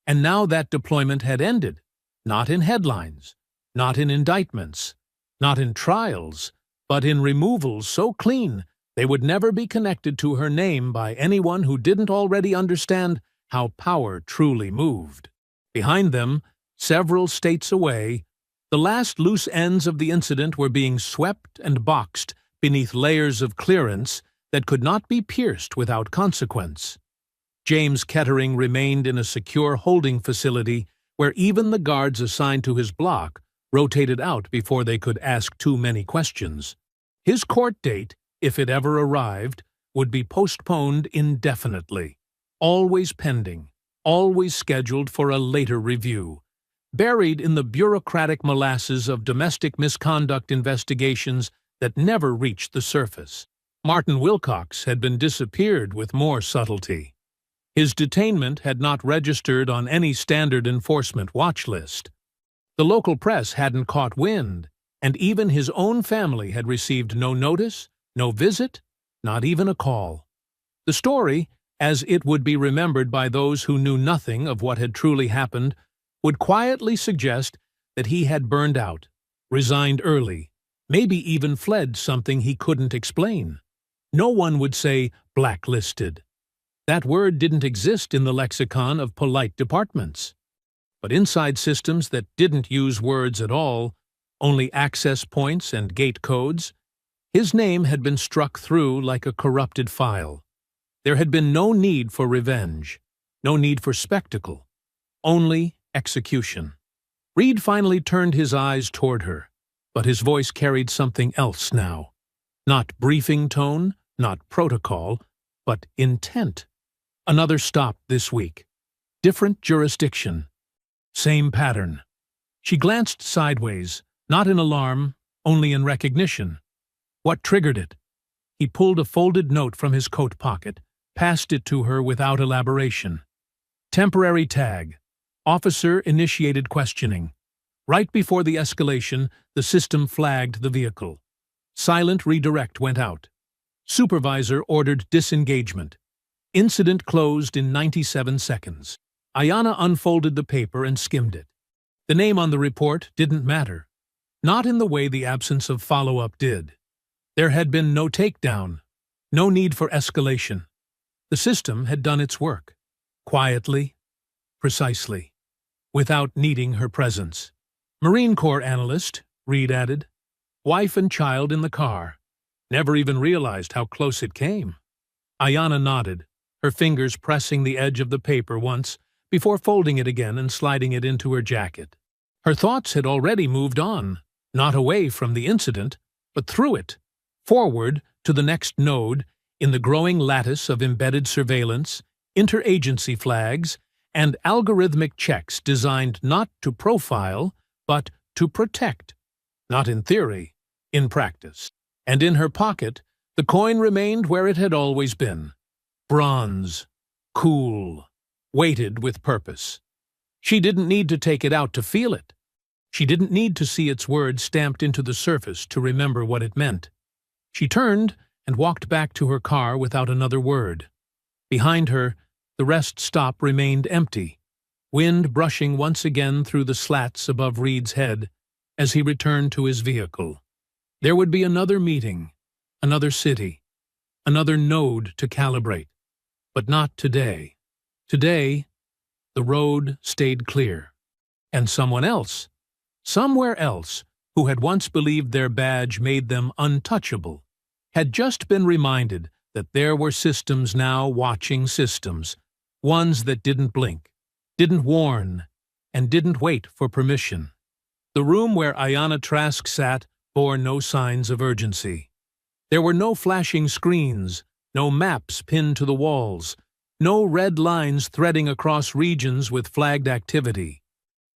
and now that deployment had ended, not in headlines, not in indictments, not in trials, but in removals so clean they would never be connected to her name by anyone who didn't already understand how power truly moved. Behind them, several states away, the last loose ends of the incident were being swept and boxed beneath layers of clearance that could not be pierced without consequence. James Kettering remained in a secure holding facility where even the guards assigned to his block rotated out before they could ask too many questions. His court date, if it ever arrived, would be postponed indefinitely, always pending, always scheduled for a later review, buried in the bureaucratic molasses of domestic misconduct investigations that never reached the surface. Martin Wilcox had been disappeared with more subtlety. His detainment had not registered on any standard enforcement watch list. The local press hadn't caught wind, and even his own family had received no notice, no visit, not even a call. The story, as it would be remembered by those who knew nothing of what had truly happened, would quietly suggest that he had burned out, resigned early, maybe even fled something he couldn't explain. No one would say blacklisted. That word didn't exist in the lexicon of polite departments. But inside systems that didn't use words at all, only access points and gate codes, his name had been struck through like a corrupted file. There had been no need for revenge, no need for spectacle, only execution. Reed finally turned his eyes toward her, but his voice carried something else now. Not briefing tone, not protocol, but intent. Another stop this week. Different jurisdiction. Same pattern. She glanced sideways, not in alarm, only in recognition. What triggered it? He pulled a folded note from his coat pocket, passed it to her without elaboration. Temporary tag. Officer-initiated questioning. Right before the escalation, the system flagged the vehicle. Silent redirect went out. Supervisor ordered disengagement. Incident closed in 97 seconds. Ayanna unfolded the paper and skimmed it. The name on the report didn't matter. Not in the way the absence of follow-up did. There had been no takedown, no need for escalation. The system had done its work. Quietly, precisely, without needing her presence. Marine Corps analyst, Reed added. Wife and child in the car. Never even realized how close it came. Ayanna nodded, her fingers pressing the edge of the paper once before folding it again and sliding it into her jacket. Her thoughts had already moved on, not away from the incident, but through it, forward to the next node in the growing lattice of embedded surveillance, interagency flags, and algorithmic checks designed not to profile, but to protect. Not in theory, in practice. And in her pocket, the coin remained where it had always been. Bronze, cool, weighted with purpose. She didn't need to take it out to feel it. She didn't need to see its words stamped into the surface to remember what it meant. She turned and walked back to her car without another word. Behind her, the rest stop remained empty, wind brushing once again through the slats above Reed's head as he returned to his vehicle. There would be another meeting, another city, another node to calibrate, but not today. Today, the road stayed clear, and someone else, somewhere else, who had once believed their badge made them untouchable, had just been reminded that there were systems now watching systems, ones that didn't blink, didn't warn, and didn't wait for permission. The room where Ayanna Trask sat bore no signs of urgency. There were no flashing screens, no maps pinned to the walls, no red lines threading across regions with flagged activity.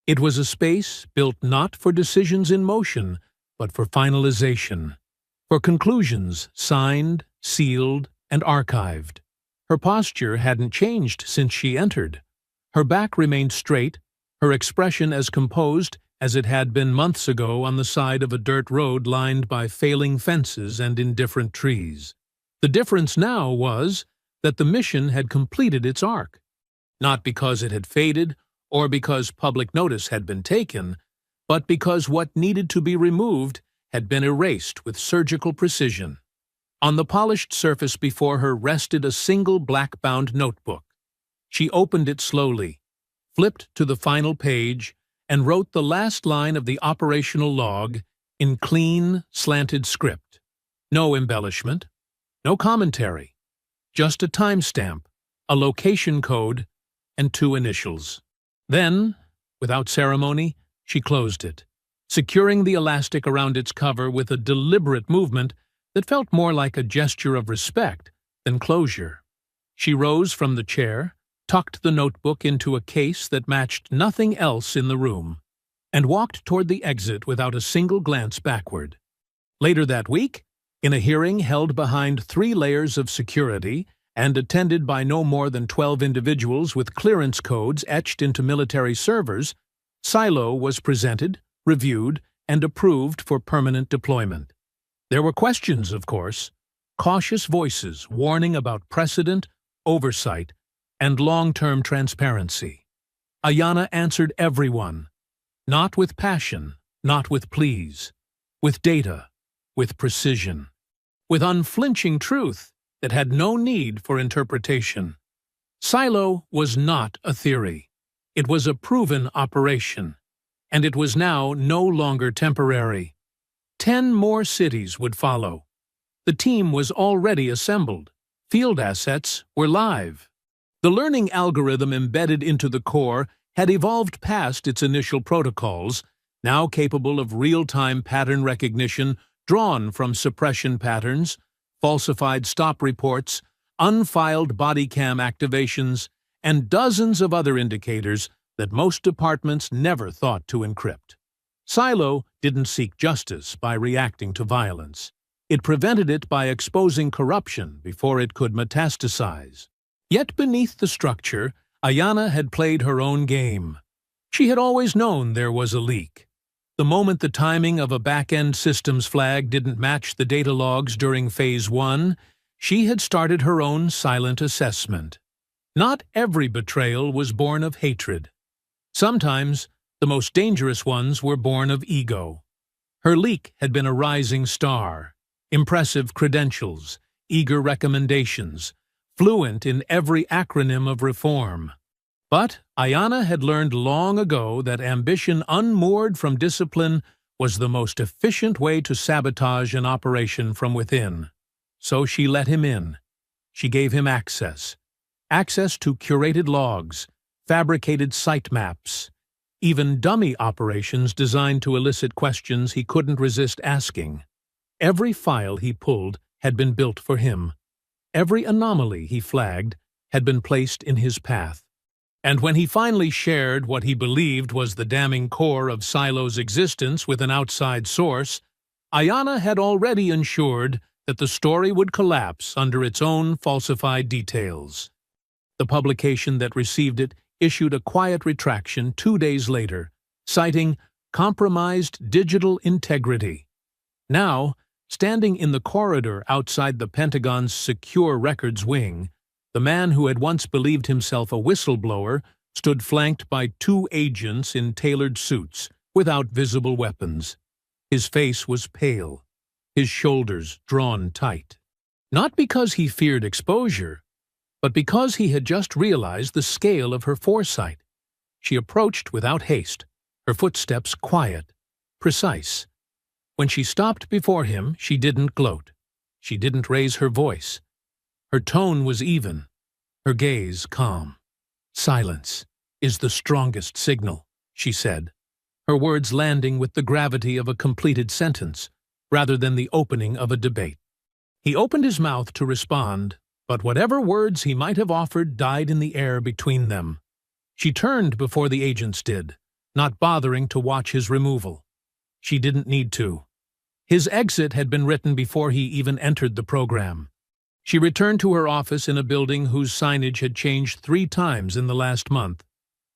It was a space built not for decisions in motion, but for finalization, for conclusions signed, sealed, and archived. Her posture hadn't changed since she entered. Her back remained straight, her expression as composed as it had been months ago on the side of a dirt road lined by failing fences and indifferent trees. The difference now was that the mission had completed its arc, not because it had faded or because public notice had been taken, but because what needed to be removed had been erased with surgical precision. On the polished surface before her rested a single black-bound notebook. She opened it slowly, flipped to the final page, and wrote the last line of the operational log in clean, slanted script. No embellishment, no commentary, just a timestamp, a location code, and 2 initials. Then, without ceremony, she closed it, securing the elastic around its cover with a deliberate movement that felt more like a gesture of respect than closure. She rose from the chair, tucked the notebook into a case that matched nothing else in the room, and walked toward the exit without a single glance backward. Later that week, in a hearing held behind 3 layers of security and attended by no more than 12 individuals with clearance codes etched into military servers, Silo was presented, reviewed, and approved for permanent deployment. There were questions, of course, cautious voices warning about precedent, oversight, and long-term transparency. Ayanna answered everyone, not with passion, not with pleas, with data, with precision, with unflinching truth that had no need for interpretation. Silo was not a theory. It was a proven operation, and it was now no longer temporary. 10 more cities would follow. The team was already assembled. Field assets were live. The learning algorithm embedded into the core had evolved past its initial protocols, now capable of real-time pattern recognition drawn from suppression patterns, falsified stop reports, unfiled body cam activations, and dozens of other indicators that most departments never thought to encrypt. Silo didn't seek justice by reacting to violence. It prevented it by exposing corruption before it could metastasize. Yet beneath the structure, Ayanna had played her own game. She had always known there was a leak. The moment the timing of a back-end systems flag didn't match the data logs during Phase 1, she had started her own silent assessment. Not every betrayal was born of hatred. Sometimes, the most dangerous ones were born of ego. Her leak had been a rising star, impressive credentials, eager recommendations, fluent in every acronym of reform. But Ayanna had learned long ago that ambition unmoored from discipline was the most efficient way to sabotage an operation from within. So she let him in. She gave him access. Access to curated logs, fabricated site maps, even dummy operations designed to elicit questions he couldn't resist asking. Every file he pulled had been built for him. Every anomaly he flagged had been placed in his path. And when he finally shared what he believed was the damning core of Silo's existence with an outside source, Ayanna had already ensured that the story would collapse under its own falsified details. The publication that received it issued a quiet retraction 2 days later, citing compromised digital integrity. Now, standing in the corridor outside the Pentagon's Secure Records Wing, the man who had once believed himself a whistleblower stood flanked by 2 agents in tailored suits, without visible weapons. His face was pale, his shoulders drawn tight. Not because he feared exposure, but because he had just realized the scale of her foresight. She approached without haste, her footsteps quiet, precise. When she stopped before him, she didn't gloat. She didn't raise her voice. Her tone was even, her gaze calm. "Silence is the strongest signal," she said, her words landing with the gravity of a completed sentence, rather than the opening of a debate. He opened his mouth to respond, but whatever words he might have offered died in the air between them. She turned before the agents did, not bothering to watch his removal. She didn't need to. His exit had been written before he even entered the program. She returned to her office in a building whose signage had changed 3 times in the last month,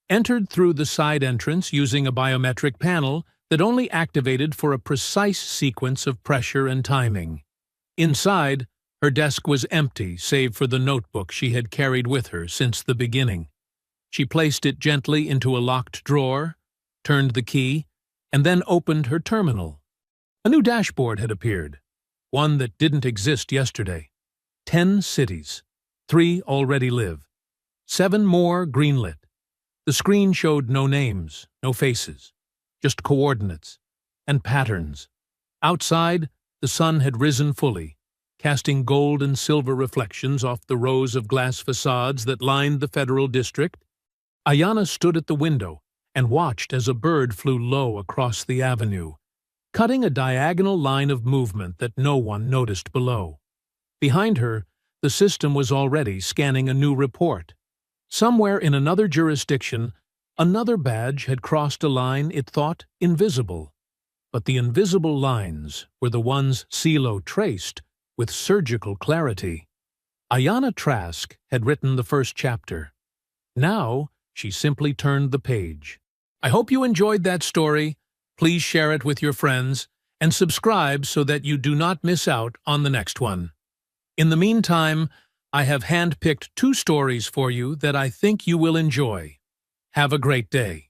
entered through the side entrance using a biometric panel that only activated for a precise sequence of pressure and timing. Inside, her desk was empty save for the notebook she had carried with her since the beginning. She placed it gently into a locked drawer, turned the key, and then opened her terminal. A new dashboard had appeared, one that didn't exist yesterday. 10 cities, 3 already live, 7 more greenlit. The screen showed no names, no faces, just coordinates and patterns. Outside, the sun had risen fully, casting gold and silver reflections off the rows of glass facades that lined the federal district. Ayana stood at the window and watched as a bird flew low across the avenue, cutting a diagonal line of movement that no one noticed below. Behind her, the system was already scanning a new report. Somewhere in another jurisdiction, another badge had crossed a line it thought invisible. But the invisible lines were the ones CeeLo traced with surgical clarity. Ayana Trask had written the first chapter. Now, she simply turned the page. I hope you enjoyed that story. Please share it with your friends and subscribe so that you do not miss out on the next one. In the meantime, I have handpicked 2 stories for you that I think you will enjoy. Have a great day.